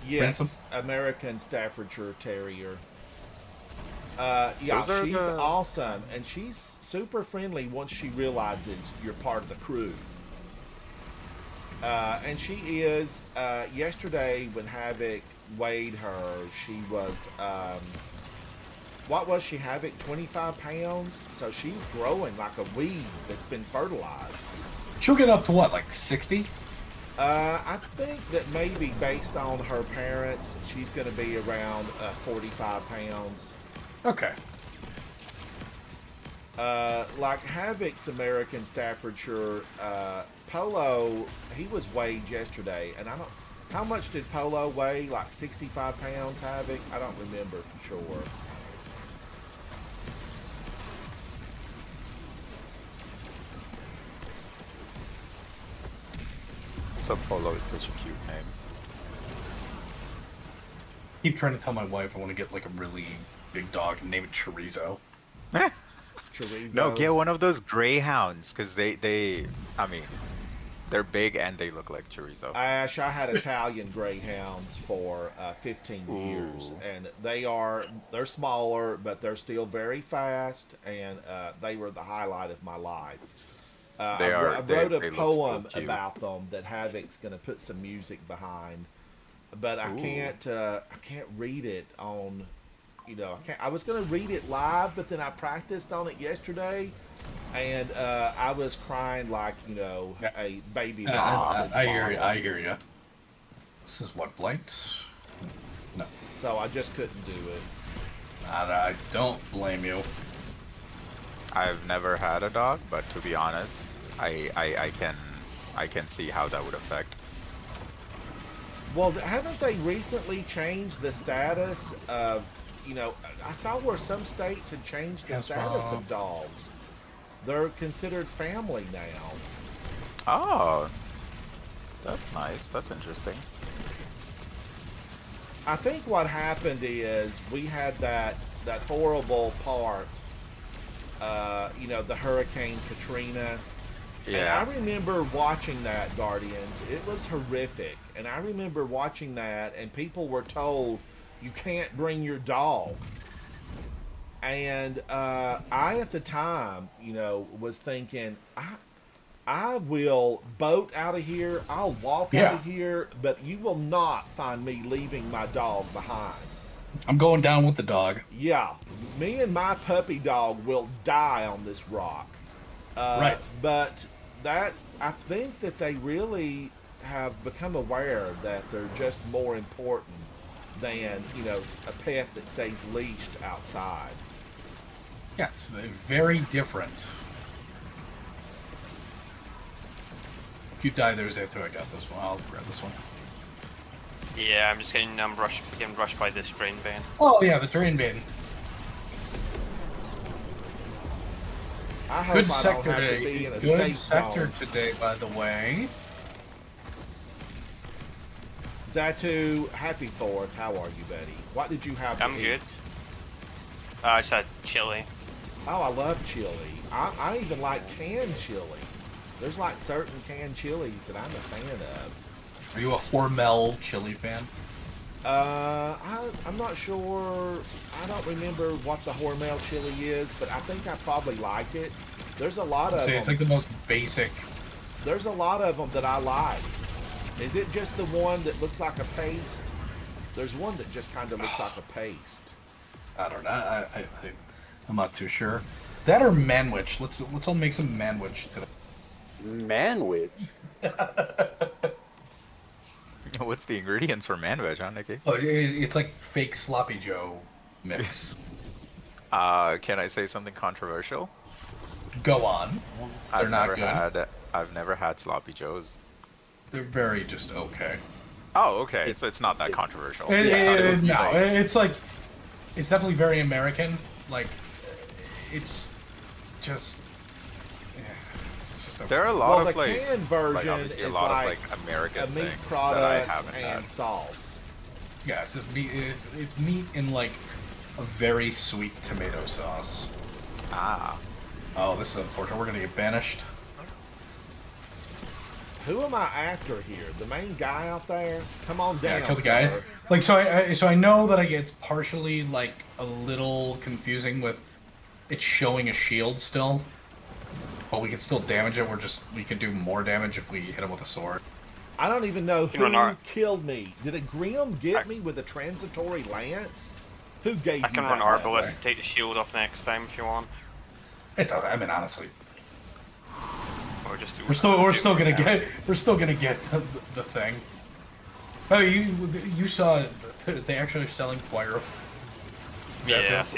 Yes, Ransom? American Staffordshire Terrier. Yeah, Those are she's the- awesome, and she's super friendly once she realizes you're part of the crew. And she is. Yesterday, when Havoc weighed her, she was. What was she, Havoc? 25 pounds? So she's growing like a weed that's been fertilized. She'll get up to what, like 60? I think that maybe based on her parents, she's going to be around 45 pounds. Okay. Like Havoc's American Staffordshire, Polo, he was weighed yesterday, and I don't. How much did Polo weigh? Like 65 pounds, Havoc? I don't remember for sure. So Polo is such a cute name. Keep trying to tell my wife I want to get like a really big dog and name it Chorizo. Chorizo. No, get one of those greyhounds, because I mean, They're big and they look like chorizo. Ash, I had Italian greyhounds for 15 years, Ooh. and they're smaller, but they're still very fast, and they were the highlight of my life. They are. I wrote They a look so poem cute. about them that Havoc's going to put some music behind, but I Ooh. can't read it on, I can't. I was going to read it live, but then I practiced on it yesterday, and I was crying like a baby. that lost its I hear mama. you. I hear you. This is what blight. No, So I just couldn't do it. I don't blame you. I've never had a dog, but to be honest, I can see how that would affect. Well, haven't they recently changed the status of, I saw where some states had changed the Yes, status Bob. of dogs. They're considered family now. Oh, that's nice. That's interesting. I think what happened is we had that horrible part, the Hurricane Katrina. Yeah. And I remember watching that, Guardians. It was horrific. And I remember watching that, and people were told, you can't bring your dog. And I, at the time, was thinking, I will boat out of here. I'll walk out Yeah. of here, but you will not find me leaving my dog behind. I'm going down with the dog. Yeah, me and my puppy dog will die on this rock. Right. But I think that they really have become aware that they're just more important than, a pet that stays leashed outside. Yeah, it's very different. If you die there, Zato, I got this one. I'll grab this one. Yeah, I'm just getting rushed by this drain bane. Oh yeah, the drain bin. I hope Good I don't sector have to today. be in a Good safe sector zone. today, by the way. Zatu, happy 4th. How are you, buddy? What did you have to I'm eat? good. I just had chili. Oh, I love chili. I even like canned chili. There's like certain canned chilies that I'm a fan of. Are you a Hormel chili fan? I'm not sure. I don't remember what the Hormel chili is, but I think I probably like it. There's a lot of Say them. it's like the most basic. There's a lot of them that I like. Is it just the one that looks like a paste? There's one that just kind of looks like a paste. I don't know. I'm not too sure. That or manwich. Let's all make some manwich today. Manwich. What's the ingredients for man veg, huh, Nikki? Oh, it's like fake sloppy Joe mix. Can I say something controversial? Go on. They're I've not never good. I've never had sloppy joes. They're very just okay. Oh, okay. So it's not that controversial. No, Like, it's like it's definitely very American. Like it's just. Yeah, it's just okay. there are a Well, lot the of like, canned version obviously a is lot like of like American a meat things that I product haven't and had. sauce. Yeah, it's just meat. It's meat in like a very sweet tomato sauce. Ah, Oh, this is unfortunate. We're gonna get banished. Who am I after here? The main guy out there? Come on down, Yeah, kill the guy. sir. Like so I know that it's partially like a little confusing with it showing a shield still, but we can still damage it. We can do more damage if we hit him with a sword. I don't even know You know, who killed me. Did a Grim get me with a transitory lance? Who gave I you can that run weapon? Arbalest to take the shield off next time if you want. It doesn't. I mean, honestly, Or just do we're still gonna get the thing. Oh, you saw they actually are selling Choir. Yeah, It's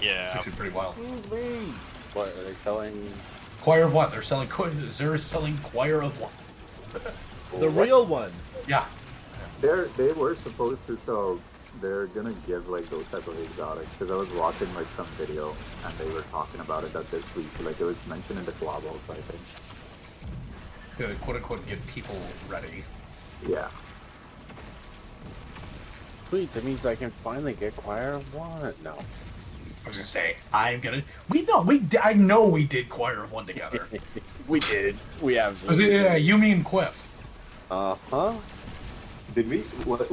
yeah. actually pretty wild. Excuse me. What are they selling? Choir of One. They're selling. They're selling Choir of One. The real one. Yeah. They were supposed to, so they're gonna give like those type of exotics, because I was watching like some video and they were talking about it that this week, like it was mentioned in the collab also, I think. To quote unquote get people ready. Yeah. Sweet, that means I can finally get Choir of One. No. I was gonna say I know we did Choir of One together. We did. We I was absolutely yeah, did. you, me, and Quiff. Uh-huh. Did we? What?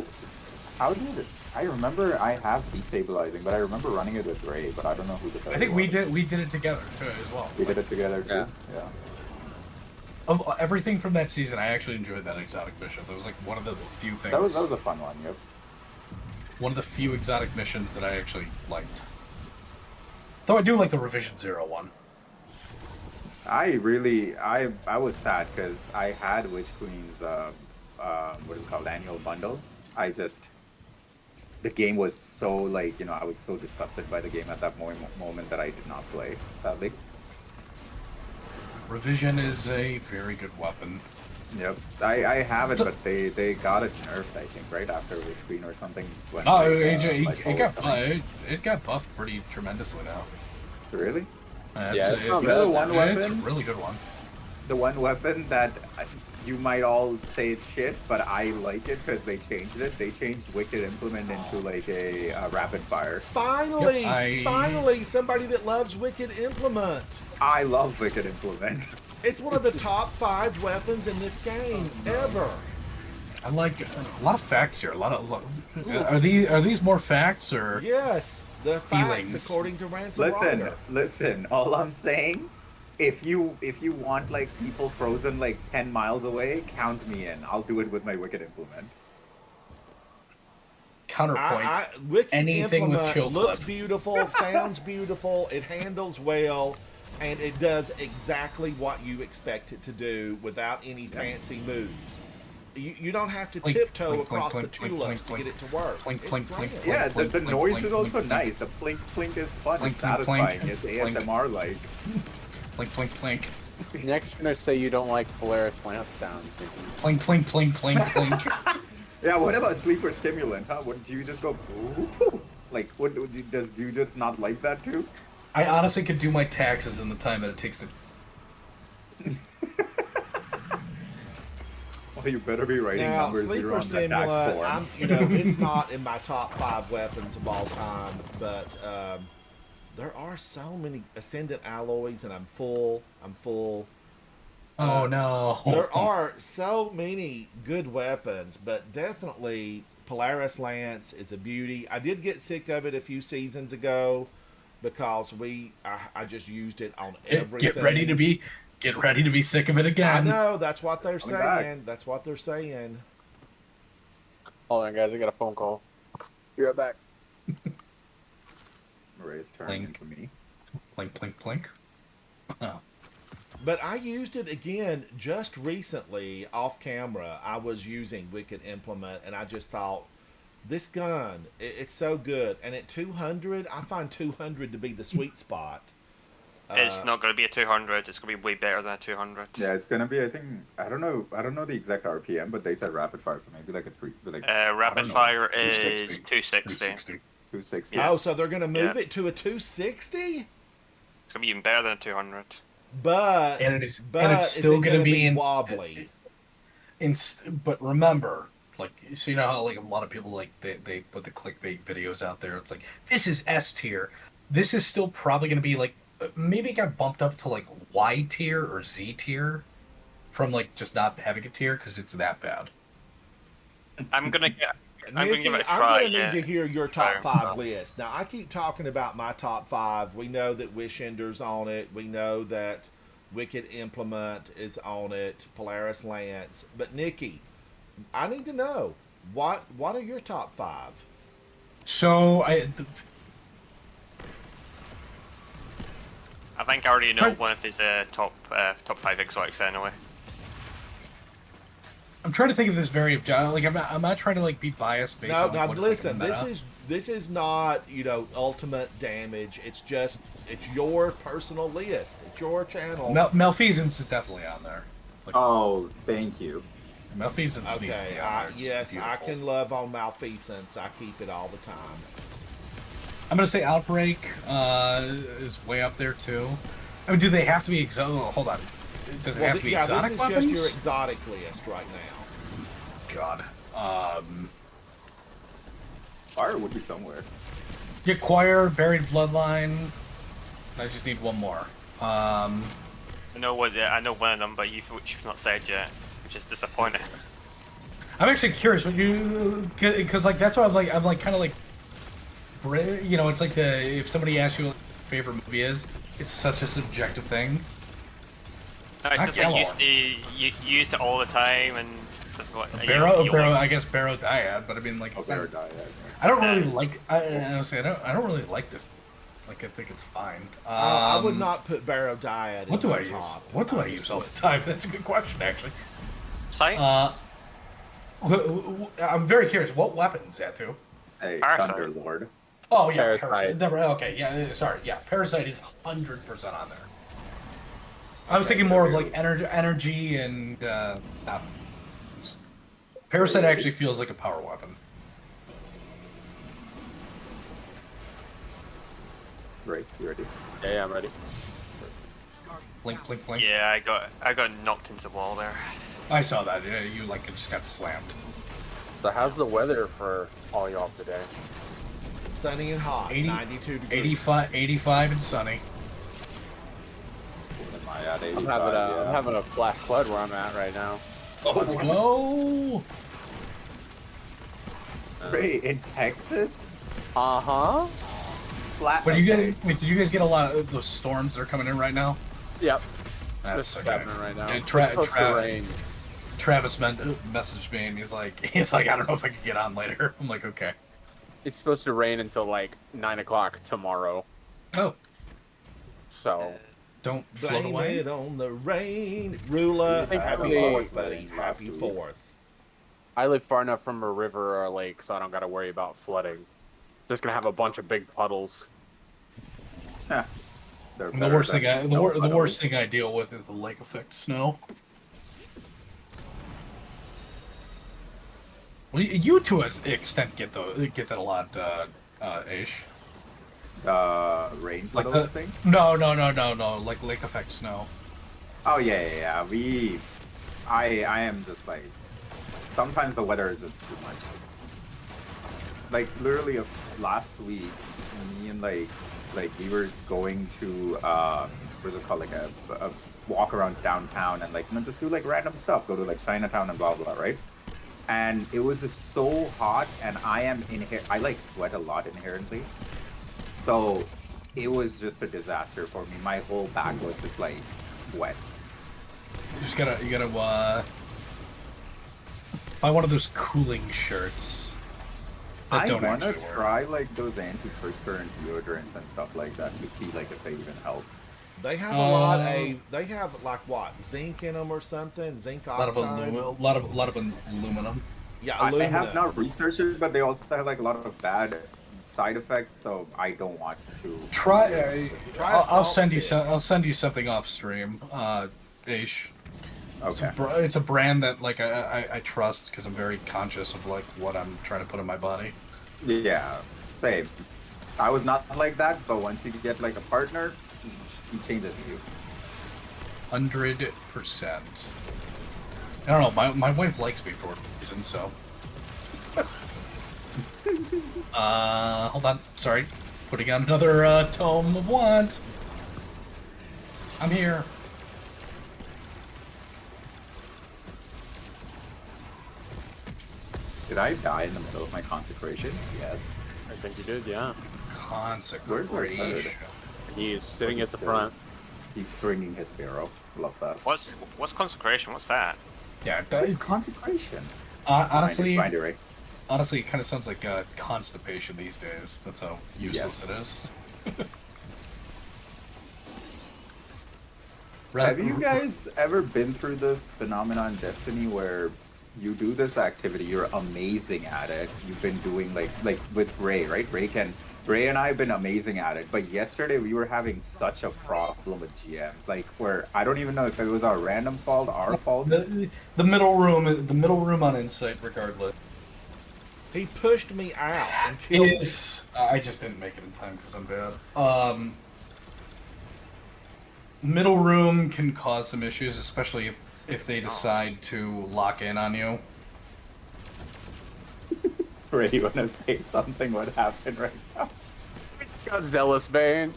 How did it? I remember I have destabilizing, but I remember running it with Ray, but I don't know who the third I think we was. did it together too, as well. We did it together too. Yeah. Yeah. Of everything from that season, I actually enjoyed that exotic mission. That was like one of the few things. That was a fun one. Yep. One of the few exotic missions that I actually liked. Though I do like the Revision Zero one. I was sad because I had Witch Queen's what is it called, annual bundle. The game was so like, I was so disgusted by the game at that moment that I did not play, sadly. Revision is a very good weapon. Yep, I have it, but they got it nerfed, I think, right after Witch Queen or something. When, Oh, it got buffed pretty tremendously now. Really? Yeah, it's not bad. The one it's a weapon? really good one. The one weapon that you might all say it's shit, but I like it because they changed it. They changed Wicked Implement into like a rapid fire. Finally, Yep, finally, somebody that loves Wicked Implement. I love Wicked Implement. It's one of the top 5 weapons in this game ever. I like a lot of facts here. Are these more facts or? Yes, the facts Feelings. according to Ransom Ryder. Listen. All I'm saying, if you want like people frozen like 10 miles away, count me in. I'll do it with my Wicked Implement. Counterpoint. Wicked anything with Implement chill looks clip. beautiful, sounds beautiful, it handles well, and it does exactly what you expect it to do without any fancy moves. You don't have to Plink, tiptoe plink, across plink, the plink, tulips plink, to get it to work. plink, It's plink, grand. plink. Yeah, the Plink, noise plink, is also plink, nice. The plink is fun Plink, and plink, satisfying. plink. It's Plink. ASMR like. Plink, plink, plink. Next, you're gonna say you don't like Polaris Lance sounds. Plink, plink, plink, plink, plink. Yeah, what about sleeper stimulant, huh? What, do you just go boo? Like, what do you just not like that too? I honestly could do my taxes in the time that it takes to. Well, you better be writing Now, numbers here Sleeper on that tax Simulant, form. it's not in my top 5 weapons of all time, but there are so many Ascendant alloys, and I'm full. Oh no. There are so many good weapons, but definitely Polaris Lance is a beauty. I did get sick of it a few seasons ago because I just used it on everything. Get ready to be sick of it I again. know, that's what they're Coming saying. back. That's what they're saying. Hold on, guys. I got a phone call. Be right back. Ray's turning Plink. into me. Plink, plink, plink. Oh. But I used it again just recently off camera. I was using Wicked Implement, and I just thought, this gun, it's so good. And at 200, I find 200 to be the sweet spot. It's not going to be a 200. It's going to be way better than a 200. Yeah, it's gonna be. I think I don't know the exact RPM, but they said rapid fire, so maybe like a 3, like Rapid know. fire is 260. 260. 260. Yeah. Oh, so they're going to move Yeah. it to a 260? It's going to be even better than a 200. But And it's is still it gonna gonna be in- wobbly. But remember, like, so you know how like a lot of people like they put the clickbait videos out there. It's like, this is S tier. This is still probably going to be like, maybe it got bumped up to like Y tier or Z tier from like just not having a tier because it's that bad. I'm going to give Nikki, it a I'm try. going to need to hear your top Fire. 5 list. Now, I keep talking about my top 5. We know that Wish Ender's on it. We know that Wicked Implement is on it. Polaris Lance. But, Nikki, I need to know, what are your top 5? So I think I already know one of his top 5 exotics anyway. I'm trying to think of this very objective. Like I'm not trying to like be biased based No, on like, now what is, like, listen, the meta. this is not, ultimate damage. It's just, it's your personal list. It's your channel. Malfeasance is definitely on there. Like, Oh, thank you. Malfeasance needs to Okay, be on there. It's yes, I beautiful. can love on Malfeasance. I keep it all the time. I'm gonna say Outbreak is way up there too. I mean, do they have to be exotic? Hold on. Does it have to be yeah, exotic this is weapons? just your exotic list right now. God. Fire would be somewhere. You acquire Buried Bloodline. I just need one more. I know one of them, but you've not said yet, which is disappointing. I'm actually curious what you, because like that's why I'm like kind of like, you know, it's like if somebody asks you what your favorite movie is, it's such a subjective thing. No, it's just like you use it all the time, and just like, I guess Barrow Dyad, but I mean like, Barrow Dyad. I don't really like. Honestly, I don't really like this. Like I think it's fine. I would not put Barrow Dyad. What do I top. use? What do I use all the time? That's a good question, actually. Sight? I'm very curious. What weapon is that to? Hey, Parasite. Thunderlord. Oh yeah, Parasite. Parasite. Never, okay, yeah, sorry, yeah, Parasite is 100% on there. I was thinking more of like energy and Parasite actually feels like a power weapon. Right, you ready? Yeah, I'm ready. Blink, blink, blink. Yeah, I got knocked into the wall there. I saw that. Yeah, you like just got slammed. So how's the weather for all y'all today? Sunny and hot. 92 degrees. 85 and sunny. Am I at 85? I'm having a flash flood where I'm at right now. Let's go. Wait, in Texas? Uh-huh. Flat. But did you guys get a lot of those storms that are coming in right now? Yep. That's This is okay. happening right now. Yeah, It's supposed to rain. Travis messaged me and he's like, I don't know if I can get on later. I'm like, okay. It's supposed to rain until like 9 o'clock tomorrow. Oh, So don't float Blame away. it on the rain. Rula, Think happy we- 4th, buddy. last Happy week. 4th. I live far enough from a river or a lake, so I don't got to worry about flooding. Just gonna have a bunch of big puddles. The worst thing the worst thing I deal with is the lake effect snow. Well, you to an extent get that a lot, Ish. Rain Like puddles thing? No, like lake effect snow. Oh yeah. I am just like, sometimes the weather is just too much. Like literally last week, me and like we were going to what's it called, like a walk around downtown and like, you know, just do like random stuff, go to like Chinatown and blah blah, right? And it was just so hot, and I like sweat a lot inherently, so it was just a disaster for me. My whole back was just like wet. You gotta buy one of those cooling shirts. That I don't wanna actually work. try like those antiperspirant deodorants and stuff like that to see like if they even help. They have a lot of, they have like what, zinc in them or something? Zinc A lot oxide? of aluminum. Yeah, I aluminum. have not researched it, but they also have like a lot of bad side effects, so I don't want to. Try. Try a I'll salt send you stick. I'll send you something off stream. Ish. Okay. It's a brand that like I trust because I'm very conscious of like what I'm trying to put in my body. Yeah. Same. I was not like that, but once you get like a partner, he changes you. 100%. I don't know. My wife likes me for a reason, so. Hold on. Sorry. Putting on another tome of want. I'm here. Did I die in the middle of my consecration? Yes. I think you did, yeah. Where's our Consecration. third? He's sitting at the front. He's bringing his pharaoh. Love that. What's consecration? What's that? Yeah, It's consecration. honestly, Find it, right? honestly, it kind of sounds like constipation these days. That's how useless it is. Have you guys ever been through this phenomenon in Destiny where you do this activity, you're amazing at it. You've been doing like with Ray, right? Ray and I have been amazing at it, but yesterday we were having such a problem with GMs, like where I don't even know if it was our random's fault, our fault. The middle room on Insight, regardless. He pushed me out and killed me. I just didn't make it in time because I'm bad. Middle room can cause some issues, especially if they decide to lock in on you. Ray, you wanna say something? What happened right now? Got zealous Bane.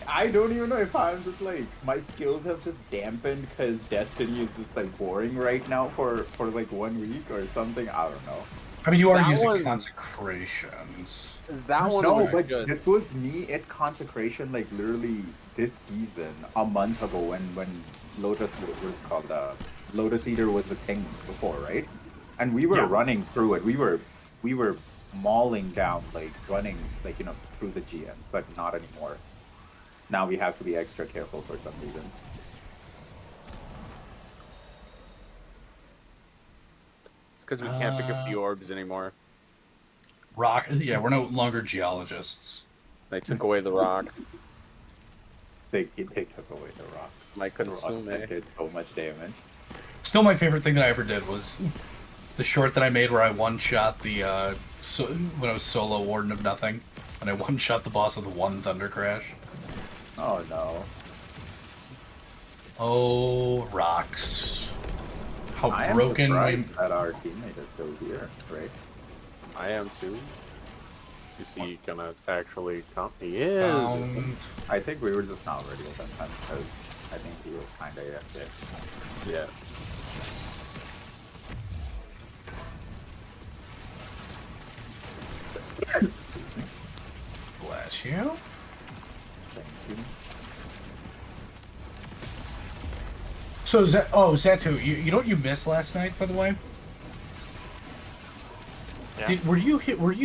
I don't even know if I'm just like my skills have just dampened because Destiny is just like boring right now for like 1 week or something. I don't know. I mean, you are That using was- consecrations. That one No, was but just. this was me at Consecration like literally this season a month ago when Lotus was called Lotus Eater was a thing before, right? And we were Yeah. running through it. We were mauling down like running like through the GMs, but not anymore. Now we have to be extra careful for some reason. It's because we can't pick up the orbs anymore. Rock. Yeah, we're no longer geologists. They took away the rock. They took away the rocks. My The rocks Konsume. that did so much damage. Still, my favorite thing that I ever did was the short that I made where I one-shot the when I was solo Warden of Nothing, and I one-shot the boss with one Thunder Crash. Oh no. Oh, rocks! How I am broken surprised that our teammate is still here, right? I am too. Is he gonna actually come? He we is. found. I think we were just not ready at that time because I think he was kinda AFK. Yeah. Excuse me. Bless you. Thank you. So Zatu, you know what you missed last night, by the way? Yeah. Were you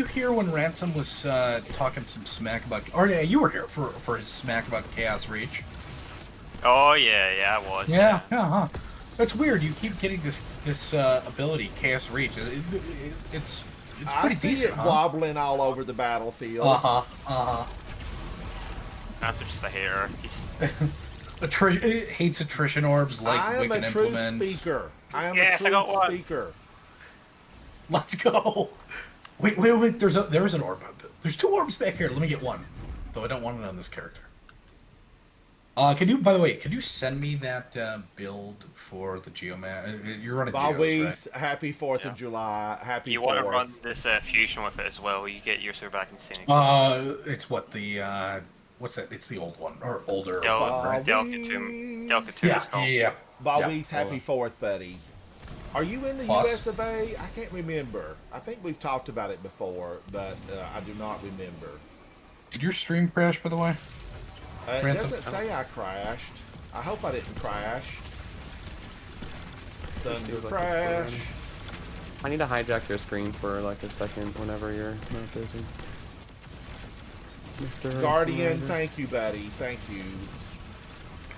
here when Ransom was talking some smack about? Or yeah, you were here for his smack about Chaos Reach. Oh yeah, I was. Yeah, huh. That's weird. You keep getting this ability, Chaos Reach. It's I pretty see decent, it huh? wobbling all over the battlefield. That's just a hater. Hates attrition orbs like I am Wicked a truth Implement. speaker. I am Yes, a I got truth one. speaker. Let's go. Wait. There is an orb. There's 2 orbs back here. Let me get one. Though I don't want it on this character. By the way, could you send me that build for the Geoman? You're running Geos, Always right? happy 4th Yeah. of July. Happy You 4th. want to run this fusion with it as well. You get your back in scenic. It's what the what's that? It's the old one or older Del- one, right? Delcatum. Yeah, Is called. yeah. Bobby's Yeah. happy 4th, buddy. Are you in the Boss. US of A? I can't remember. I think we've talked about it before, but I do not remember. Did your stream crash, by the way? It Ransom. doesn't say I crashed. I hope I didn't crash. Thunder like crash. it's I need to hijack your screen for like a second whenever you're not busy. Mr. Guardian, Survivor. thank you, buddy. Thank you.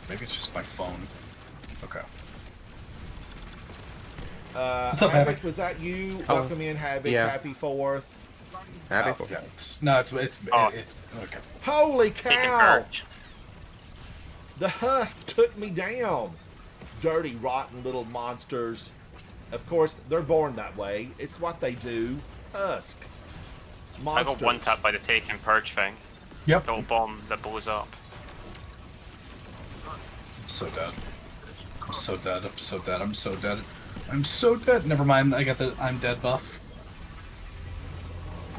Maybe it's just my phone. Okay. What's up, Havoc? Havoc? Was that you? Oh, Welcome in, Havoc. yeah. Happy 4th. Happy Oh, for Yeah, it's Oh. okay. Holy Taking cow! Purge. The husk took me down. Dirty, rotten little monsters. Of course, they're born that way. It's what they do. Husk. I Monsters. got one tap by the Taken Purge thing. Yep. The little bomb that blows up. So dead. I'm so dead. I'm so dead. I'm so dead. I'm so dead. Never mind. I got the I'm dead buff.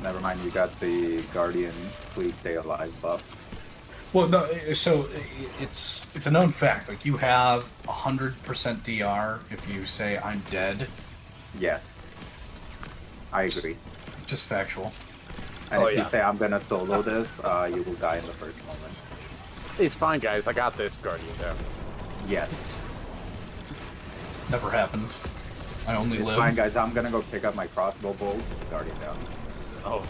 Never mind, you got the Guardian Please Stay Alive buff. Well, no. So it's a known fact. Like you have 100% DR if you say I'm dead. Yes. I agree. Just factual. And Oh, if yeah. you say I'm gonna solo this, you will die in the first moment. It's fine, guys. I got this Guardian down. Yes. Never happened. I only It's live. fine, guys. I'm gonna go pick up my crossbow bolts. Guardian down. Oh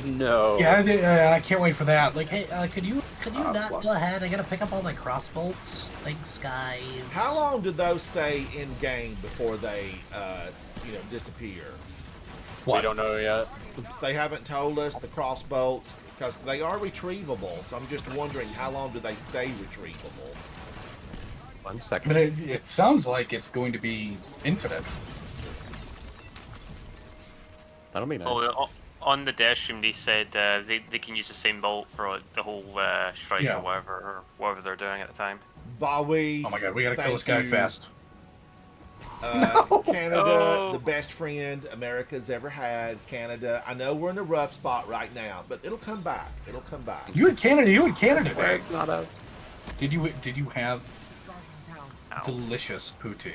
no. Yeah, I can't wait for that. Like, hey, Could you not what? go ahead? I gotta pick up all my crossbolts. Thanks, guys. How long do those stay in game before they, disappear? We what? don't know yet. They haven't told us the crossbolts because they are retrievable. So I'm just wondering how long do they stay retrievable? 1 I second. mean, it sounds like it's going to be infinite. That'll be nice. On the dev stream, they said they can use the same bolt for like, the whole strike Yeah. or whatever they're doing at the time. Bowie. Oh my god, we gotta kill this guy fast. Canada, No. the best friend America's ever had. Canada. I know we're in a rough spot right now, but it'll come back. It'll come back. You in Canada, Greg. It's not us. Did you have Ow. delicious poutine?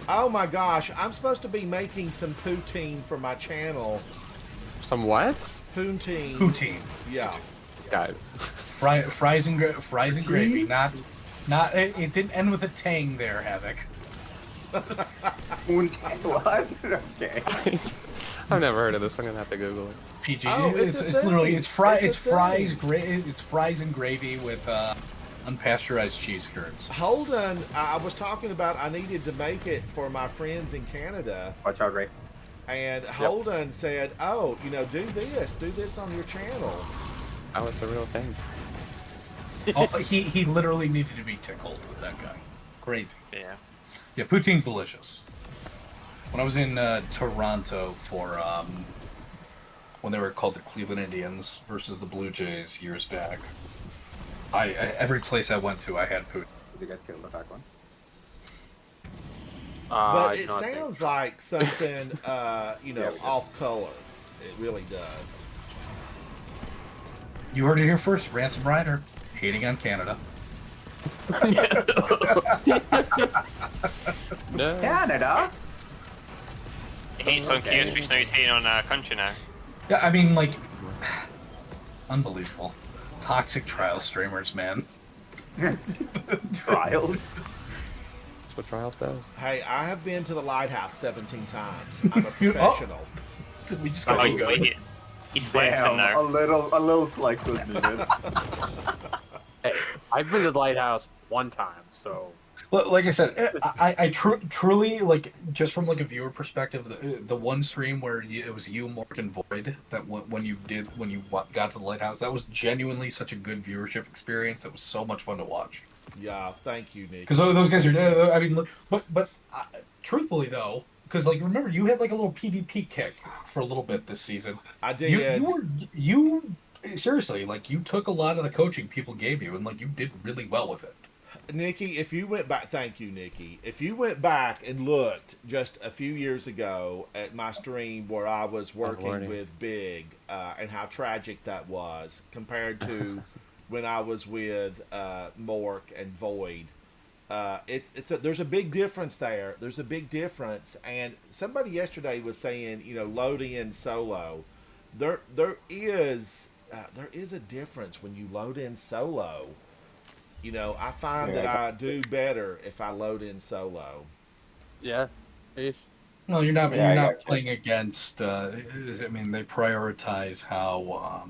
Oh my gosh, I'm supposed to be making some poutine for my channel. Some what? Poutine. Poutine. Yeah. Guys. Fries and gravy. Not. It didn't end with a tang there, Havoc. What? Okay. I've never heard of this. I'm gonna have to Google it. PG. Oh, it's it's a literally thing. it's fries. It's a It's thing. it's fries and gravy with unpasteurized cheese curds. Holden, I was talking about I needed to make it for my friends in Canada, Watch out, Ray. and Holden said, "Oh, do this on your channel." Oh, it's a real thing. Oh, he literally needed to be tickled with that guy. Crazy. Yeah. Yeah, poutine's delicious. When I was in Toronto for when they were called the Cleveland Indians versus the Blue Jays years back, every place I went to, I had poutine. Did you guys kill the back one? But I it do not think sounds so. like something, we did. off color. It really does. You heard it here first. Ransom Rider hating on Canada. No. Canada? He hates on Kyo's Street, now he's hating on country now. Yeah, I mean, like, unbelievable. Toxic trial streamers, man. Trials? That's what Trials does. Hey, I have been to the lighthouse 17 times. I'm a You- oh. professional. We just Oh, got he's flexing Damn, a now. little flex was needed. Hey, I've been to the lighthouse one time, so Like I said, I truly, like, just from like a viewer perspective, the one stream where it was you, Morgan Void, that when you got to the lighthouse, that was genuinely such a good viewership experience. That was so much fun to watch. Yeah, thank you, Nick. Because those guys are, I mean, but truthfully though, because like remember you had like a little PvP kick for a little bit this season. I did. You seriously, like, you took a lot of the coaching people gave you, and like you did really well with it. Nikki, if you went back, thank you, Nikki. If you went back and looked just a few years ago at my stream where I was working Lordy. with Big and how tragic that was compared to when I was with Mork and Void, there's a big difference there. There's a big difference, and somebody yesterday was saying, loading in solo. There is a difference when you load in solo. I find that I do better if I load in solo. yeah. Well, you're not Yeah, I not got you. playing against. I mean, they prioritize how.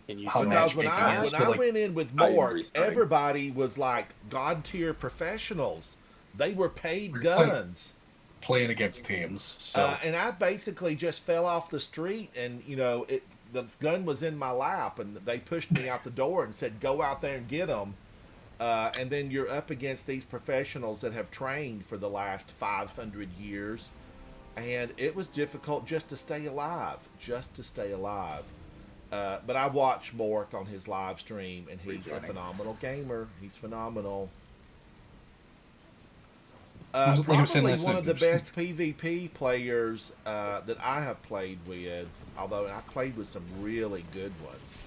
Can you How Because when matchmaking I is, when so, I like, went in with I am Mork, restarting. everybody was like God tier professionals. They were paid We're guns. playing against teams. So And I basically just fell off the street, and the gun was in my lap, and they pushed me out the door and said, "Go out there and get them." And then you're up against these professionals that have trained for the last 500 years, and it was difficult just to stay alive. But I watch Mork on his live stream, and he's a Rejoining. phenomenal gamer. He's phenomenal. Like I'm saying, Probably that's one a- of the best PvP players that I have played with, although I've played with some really good ones.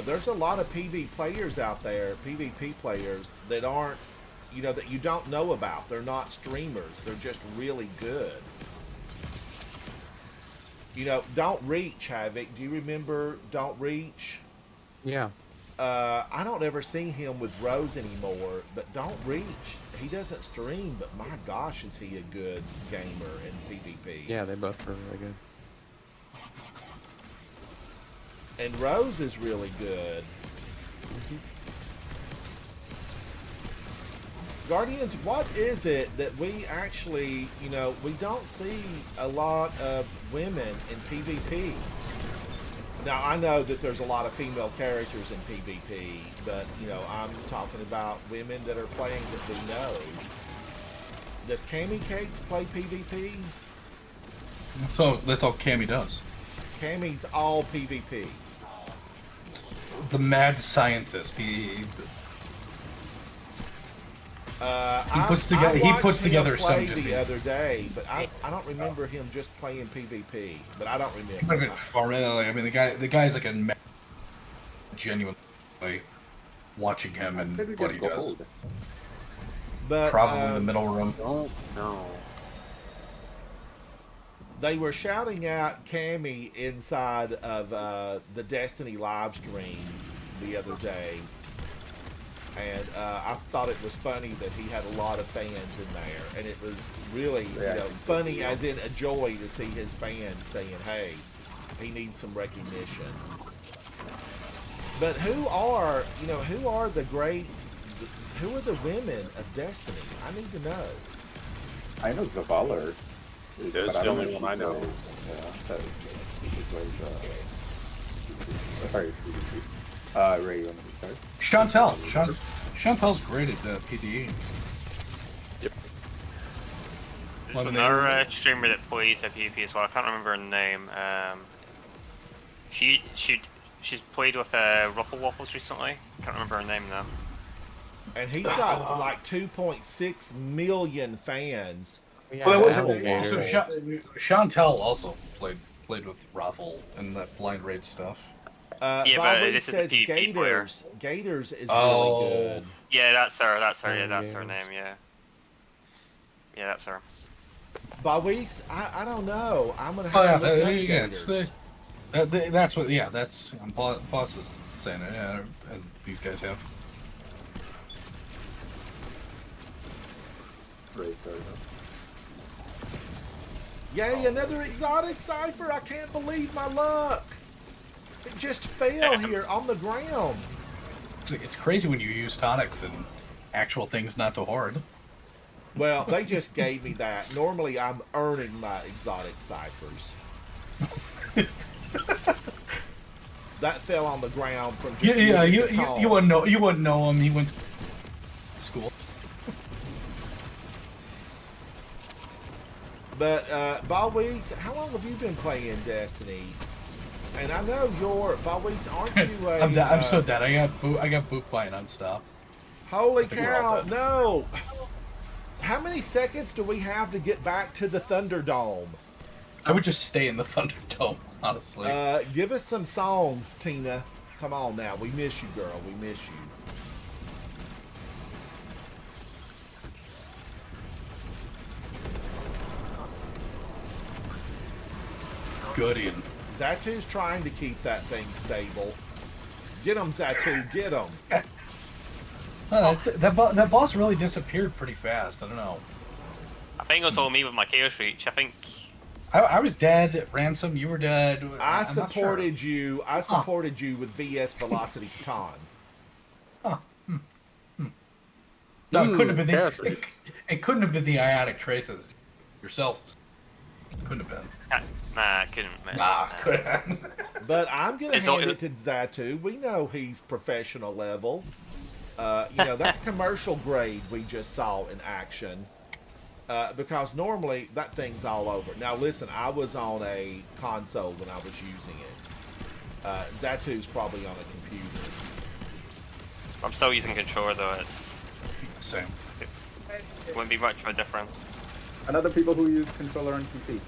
There's a lot of PvP players out there that aren't, that you don't know about. They're not streamers. They're just really good. Don't Reach, Havoc. Do you remember Don't Reach? Yeah. I don't ever see him with Rose anymore, but Don't Reach, he doesn't stream, but my gosh, is he a good gamer in PvP. Yeah, they both were really good. And Rose is really good. Guardians, what is it that we actually, we don't see a lot of women in PvP? Now, I know that there's a lot of female characters in PvP, but, I'm talking about women that are playing that we know. Does Cammy Cakes play PvP? so that's all Cammy does. Cammy's all PvP. The mad scientist. He puts together- he watched puts him together play some the just- other day, but I don't remember him just playing PvP. But I don't I remember. mean, I mean, the guy's like a genuine way watching him and Maybe what get he does. gold. But Probably the middle room. Don't know. they were shouting out Cammy inside of the Destiny live stream the other day, and I thought it was funny that he had a lot of fans in there, and it was really funny as in a joy to see his fans saying, "Hey, he needs some recognition." But who are the great? Who are the women of Destiny? I need to know. I know Zavala. That's but the don't only if one I she know. plays, that she plays. Sorry, PvP. Ray, you want me to start? Chantel's great at PDE. Yep. There's Well, another streamer that plays at PvP as well. I can't remember her name. She's played with Ruffle Waffles recently. Can't remember her name though. And he's got like 2.6 million fans. Yeah, Well, that Alligator. was Chantel also played with Raffle and that blind raid stuff. Yeah, but Bobby this is a says PvP player. Gators is Oh. really good. Yeah, that's her. That's her. Yeah, Oh, that's her yeah. name. Yeah. Yeah, that's her. Bobby, I don't know. I'm gonna Oh have yeah, to look up it's Gators. that's what. Yeah, that's boss is saying it. Yeah, as these guys have. Ray started. Yay, another exotic cipher! I can't believe my luck. It just fell here on the ground. It's crazy when you use tonics and actual things not too hard. Well, they just gave me that. Normally, I'm earning my exotic ciphers. That fell on the ground from just Yeah, using the taunt. you wouldn't know him. He went to school. But Balweez, how long have you been playing Destiny? And I know you're Balweez, aren't you a? I'm so dead. I got boot by nonstop. Holy think we're all cow! dead. No. How many seconds do we have to get back to the Thunderdome? I would just stay in the Thunderdome, honestly. Give us some songs, Tina. Come on now, we miss you, girl. We miss you. Goodian. Zatu's trying to keep that thing stable. Get him, Zatu, get him. That boss really disappeared pretty fast. I don't know. I think it was all me with my Chaos Reach. I think. I was dead. Ransom, you were dead. I I'm not sure. supported you. I supported you with VS Velocity Baton. No, it couldn't have been Chaos the. Reach. It couldn't have been the Ionic Traces yourself. Couldn't have been. Nah, I couldn't. Man. Nah, Nah. could have. But I'm gonna It's all- hand it to Zatu. We know he's professional level. That's commercial grade we just saw in action. Because normally that thing's all over. Now listen, I was on a console when I was using it. Zatu's probably on a computer. I'm still using controller though. Same. It wouldn't be much of a difference. And other people who use controller on PC.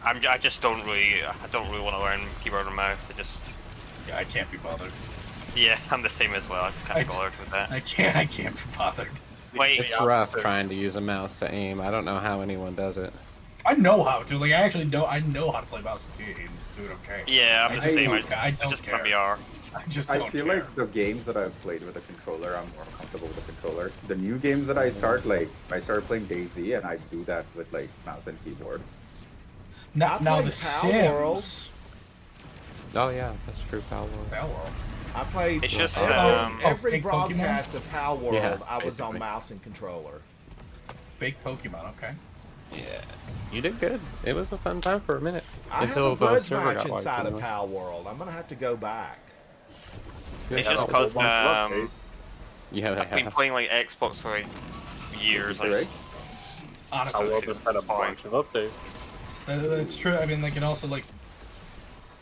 I just don't really want to learn keyboard and mouse. Yeah, I can't be bothered. Yeah, I'm the same as well. I just can't be I- bothered with that. I can't be bothered. Wait, It's rough trying to use a mouse to aim. I don't know how anyone does it. I know how to. Like, I actually know. I know how to play mouse and keyboard and do it okay. yeah, I'm the same. I don't just care. can't I just I don't feel care. like the games that I've played with a controller, I'm more comfortable with a controller. The new games that I start, like, I started playing DayZ, and I do that with, like, mouse and keyboard. Now, I now played the Palworld. Sims. Oh yeah, that's true, Palworld. Palworld. I played It's just, every fake broadcast of Palworld. Yeah, I was on basically. mouse and controller. Fake Pokemon. Okay. Yeah, you did good. It was a fun time for a minute. I Until have a the grudge server match got wiped inside of anyway. Palworld. I'm gonna have to go back. It's Yeah, just Well, because once update. Yeah, I've been playing like Xbox for like years. Is it right? I Honestly, love this kind of bunch of updates. that's true. I mean, like, and also like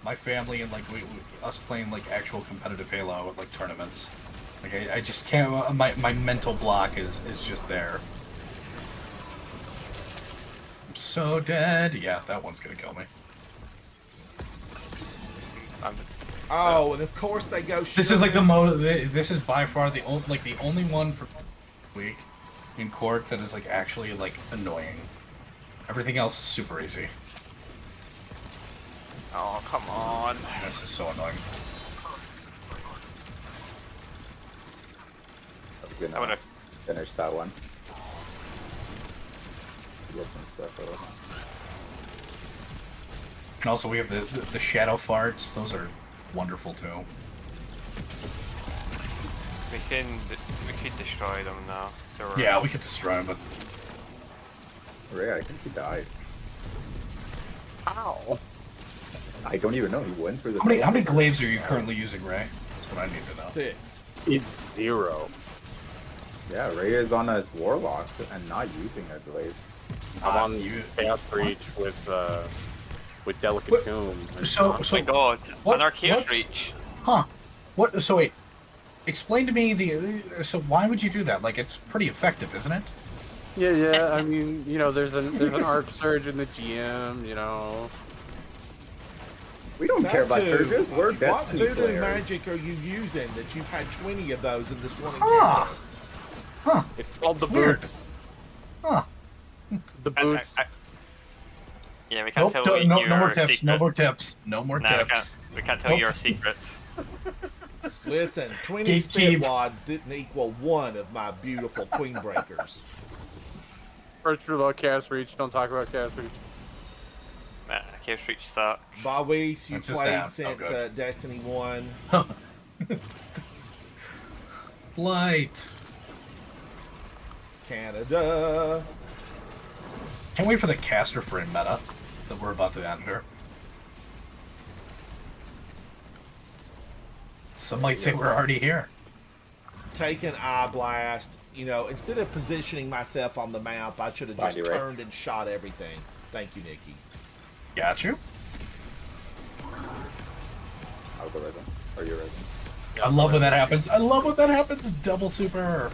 my family and like we us playing like actual competitive Halo at like tournaments. Like I just can't. My mental block is just there. I'm so dead. Yeah, that one's gonna kill me. Oh, and of course they go. This is like the most. This is by far the only one for week in court that is like actually like annoying. Everything else is super easy. Oh, come on. This is so annoying. I was gonna I would've- finish that one. Get some stuff out. And also we have the shadow farts. Those are wonderful too. We could destroy them now. So Yeah, we could destroy them, but Ray, I think he died. Ow. I don't even know. He went through the. how many glaives are you currently using, Ray? That's what I need to know. 6. It's 0. Yeah, Ray is on his warlock and not using a glaive. I'm on Chaos Reach with Delicate Tomb. and- So Oh my god, what- an Archaeus what's- Reach. Huh? What? So wait. Explain to me the. So why would you do that? Like it's pretty effective, isn't it? Yeah. I mean, you know, there's an Arc Surge in the GM. You know. We don't care about Satu, surges. We're what Destiny voodoo players. magic are you using that you've had 20 of those in this one Huh? encounter? Huh? It's called the weird. boots. Huh? The boots. Yeah, we can't Nope. tell you No your more tips. secret. No more tips. No more No, tips. we can't tell Nope. you our secrets. Listen, 20 Gatekeep. spit wads didn't equal one of my beautiful queen breakers. First rule about Chaos Reach. Don't talk about Chaos Reach. Nah, Chaos Reach sucks. Bawis, you That's just played that. Oh, since good. Destiny 1. Blight. Canada. Can't wait for the caster frame meta that we're about to enter. Some might say we're already here. Take an eye blast. You know, instead of positioning myself on the map, I should have just Find you, Ray. turned and shot everything. Thank you, Nikki. Got you. I'll go resin. Are you resin? I love when that happens. I love when that happens. Double super.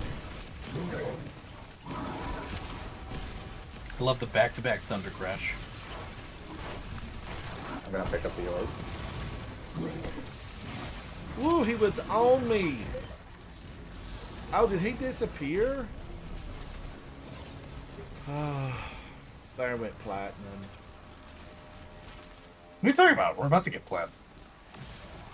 I love the back-to-back Thunder Crash. I'm gonna pick up the orb. Woo, he was on me. Oh, did he disappear? There went platinum. What are you talking about? We're about to get plat.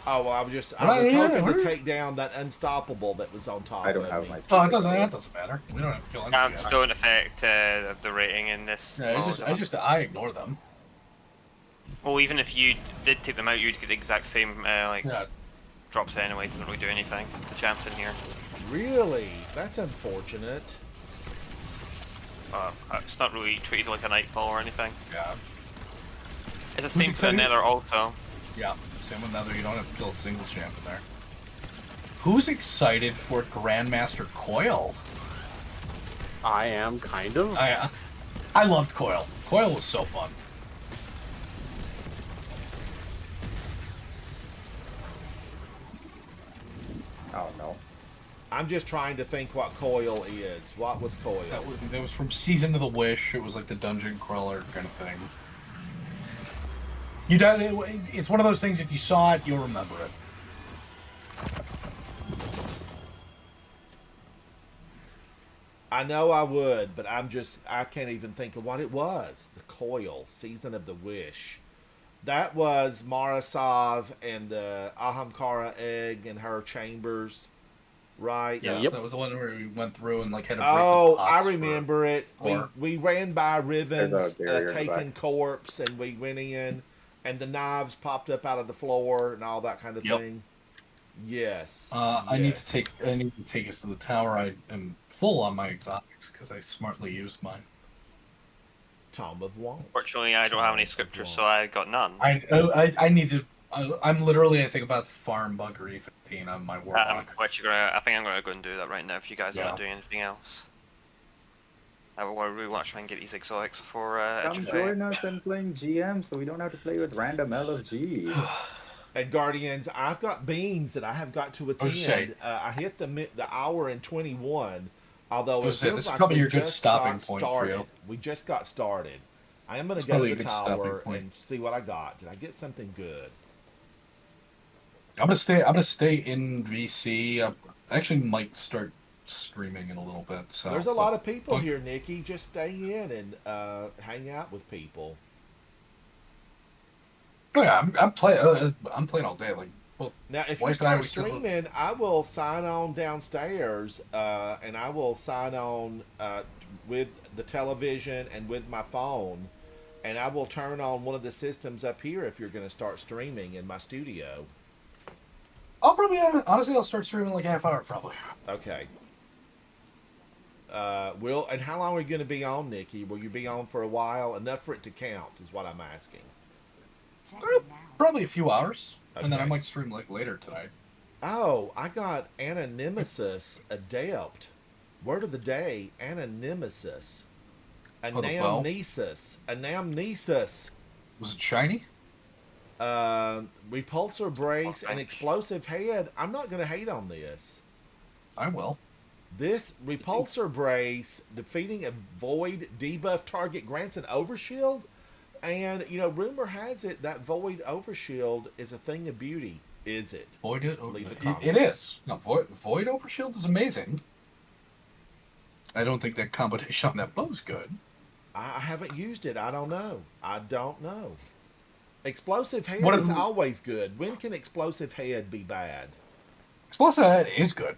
Oh, well, I was Well, yeah, hoping we're- to take down that unstoppable that was on top I don't of have me. my. Oh, it doesn't. That doesn't matter. We don't have to kill anything. Camps don't affect the rating in this. Yeah, mode. I ignore them. Well, even if you did take them out, you'd get the exact same Yeah. drops anyway. It doesn't really do anything. The champs in here. Really? That's unfortunate. It's not really treated like a nightfall or anything. Yeah. It's the Who's same for the excited? Nether also. Yeah. Same with Nether. You don't have to kill a single champ in there. Who's excited for Grandmaster Coil? I am kind of. I loved Coil. Coil was so fun. Oh no. I'm just trying to think what Coil is. What was Coil? That was from Season of the Wish. It was like the dungeon crawler kind of thing. It's one of those things. If you saw it, you'll remember it. I know I would, but I can't even think of what it was. The Coil, Season of the Wish. That was Marasov and the Ahamkara egg in her chambers, right? Yes, Yep. that was the one where we went through and like had to break Oh, the pots I remember it. or- We ran by Riven's There's a barrier in the taken back. corpse, and we went in, and the knives popped up out of the floor and all that kind of Yep. thing. Yes. I need yes. to take us to the tower. I am full on my exotics because I smartly used mine. Tom of Want. Fortunately, I don't have any scriptures, so I got none. I need to. I'm literally I think about to farm Bunker E15 on my I'm warlock. actually I think I'm gonna go and do that right now. If you guys are Yeah. not doing anything else, I really want to try and get these exotics before Come Edge of join Fate. us and playing GM, so we don't have to play with random LFGs. And Guardians, I've got beans that I have got to attend. say- I hit the hour and 21. Although I it was saying, feels this is like probably we your good just stopping got point for started. you. We just got started. I am going It's to go probably to a the good stopping tower point. and see what I got. Did I get something good? I'm gonna stay in VC. I actually might start streaming in a little bit. So There's a lot of people but- here, Nikki. Just stay in and hang out with people. Oh yeah, I'm playing. I'm playing all day. Like, well, Now, if you Wife and I, start we still- streaming, I will sign on downstairs, and I will sign on with the television and with my phone, and I will turn on one of the systems up here if you're going to start streaming in my studio. I'll probably honestly I'll start streaming in like a half hour probably. Okay. And how long are you going to be on, Nikki? Will you be on for a while? Enough for it to count is what I'm asking. Probably a few hours, and then I Okay. might stream like later tonight. Oh, I got Anonymous's Adept. Word of the day, Anonymosus. Oh, the bow? Anamnesis. Anamnesis. Was it shiny? Repulsor brace and thanks. explosive head. I'm not going to hate on this. I will. This repulsor brace defeating a void debuff target grants an overshield. And, you know, rumor has it that void overshield is a thing of beauty. Is it? Void it. Leave a It comment. is. No, Void Overshield is amazing. I don't think that combination on that bow's good. I haven't used it. I don't know. I don't know. Explosive head What is if- always good. When can explosive head be bad? Explosive Head is good.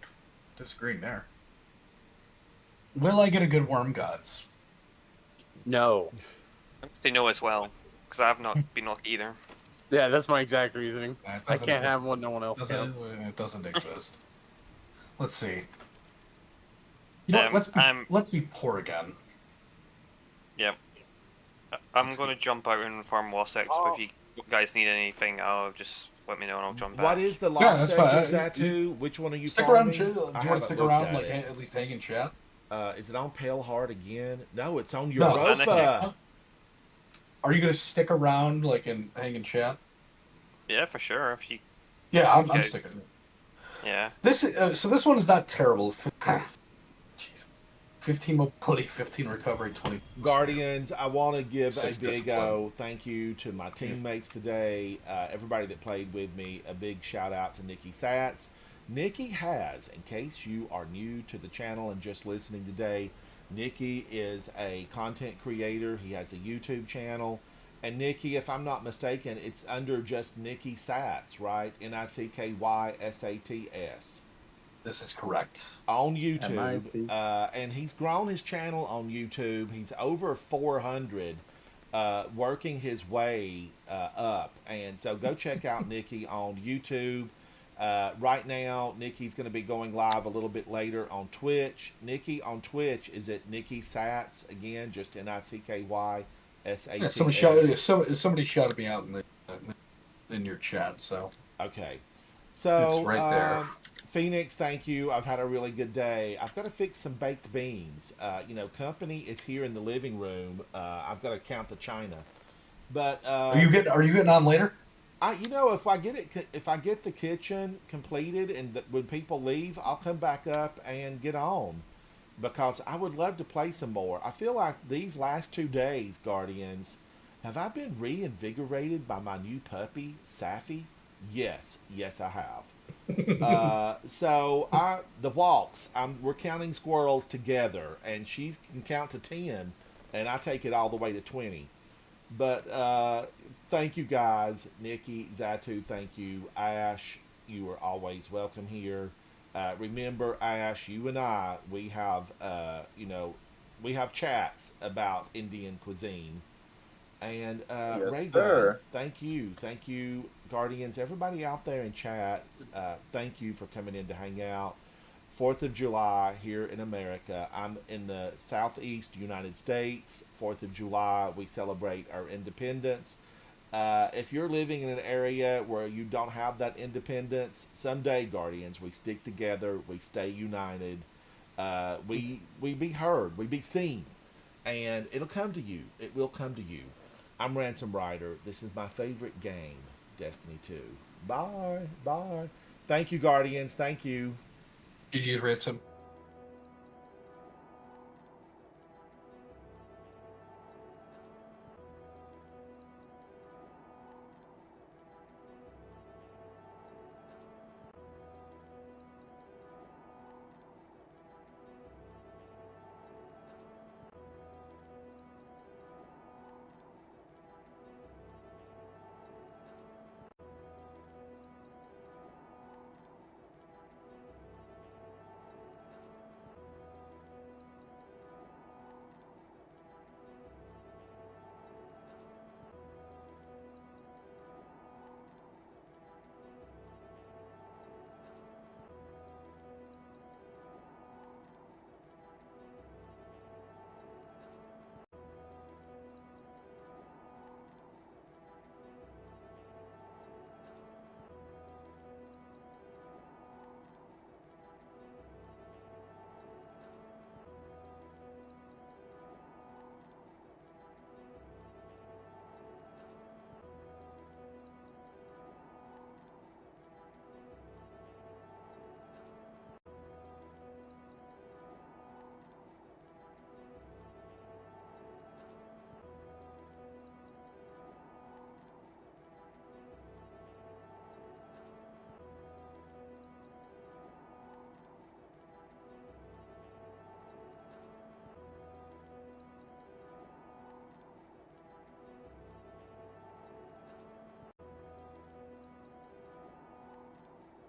Disagreeing there. Will I get a good Worm Gods? No. They know as well, because I have not been lucky either. Yeah, that's my exact reasoning. That I doesn't- can't have one no one else Doesn't, can. it doesn't exist. Let's see. You know, what, I'm- let's be poor again. Yep. I'm going to jump out and farm wall sector. So if you guys need anything, I'll just let me know and I'll jump back. What is the Yeah, lost that's fine. sector Zatu? Which one are you Stick around. farming? Do you I want to haven't stick looked around, at like it. at least hang in chat? Is it on Pale Heart again? No, it's on No, it's not Europa. Are you gonna stick around, like, and hang in chat? Yeah, for sure. If you, Yeah, I'm Okay. sticking. yeah. This so this one is not terrible. Jeez. 15 mobility, 15 recovery, 20. Guardians, I want to give a 6 big discipline. thank you to my teammates today, everybody that played with me. A big shout out to Nikki Satz. Nikki has, in case you are new to the channel and just listening today, Nikki is a content creator. He has a YouTube channel. And Nikki, if I'm not mistaken, it's under just Nikki Satz, right? Nickysats. This is correct. On YouTube, MIC. and he's grown his channel on YouTube. He's over 400, working his way up. And so go check out Nikki on YouTube. Right now, Nikki's going to be going live a little bit later on Twitch. Nikki on Twitch is at Nikki Satz again, just Nickysats. Yeah, somebody shouted me out in your chat. So Okay. So, It's right there. Phoenix, thank you. I've had a really good day. I've got to fix some baked beans. You know, company is here in the living room. I've got to count the china. But are you getting on later? you know, if I get the kitchen completed and when people leave, I'll come back up and get on because I would love to play some more. I feel like these last 2 days, Guardians, have I been reinvigorated by my new puppy, Safi? Yes, I have. So the walks, we're counting squirrels together, and she can count to 10, and I take it all the way to 20. But thank you guys, Nikki, Zatu, thank you, Ash. You are always welcome here. Remember, Ash, you and I, we have we have chats about Indian cuisine. And Yes, Ray sir. thank you, Guardians, everybody out there in chat. Thank you for coming in to hang out. 4th of July here in America. I'm in the southeast United States. 4th of July, we celebrate our independence. If you're living in an area where you don't have that independence, someday, Guardians, we stick together, we stay united, we be heard, we be seen, and it'll come to you. It will come to you. I'm Ransom Rider. This is my favorite game, Destiny 2. Bye. Bye. Thank you, Guardians. Thank you. GG's Ransom.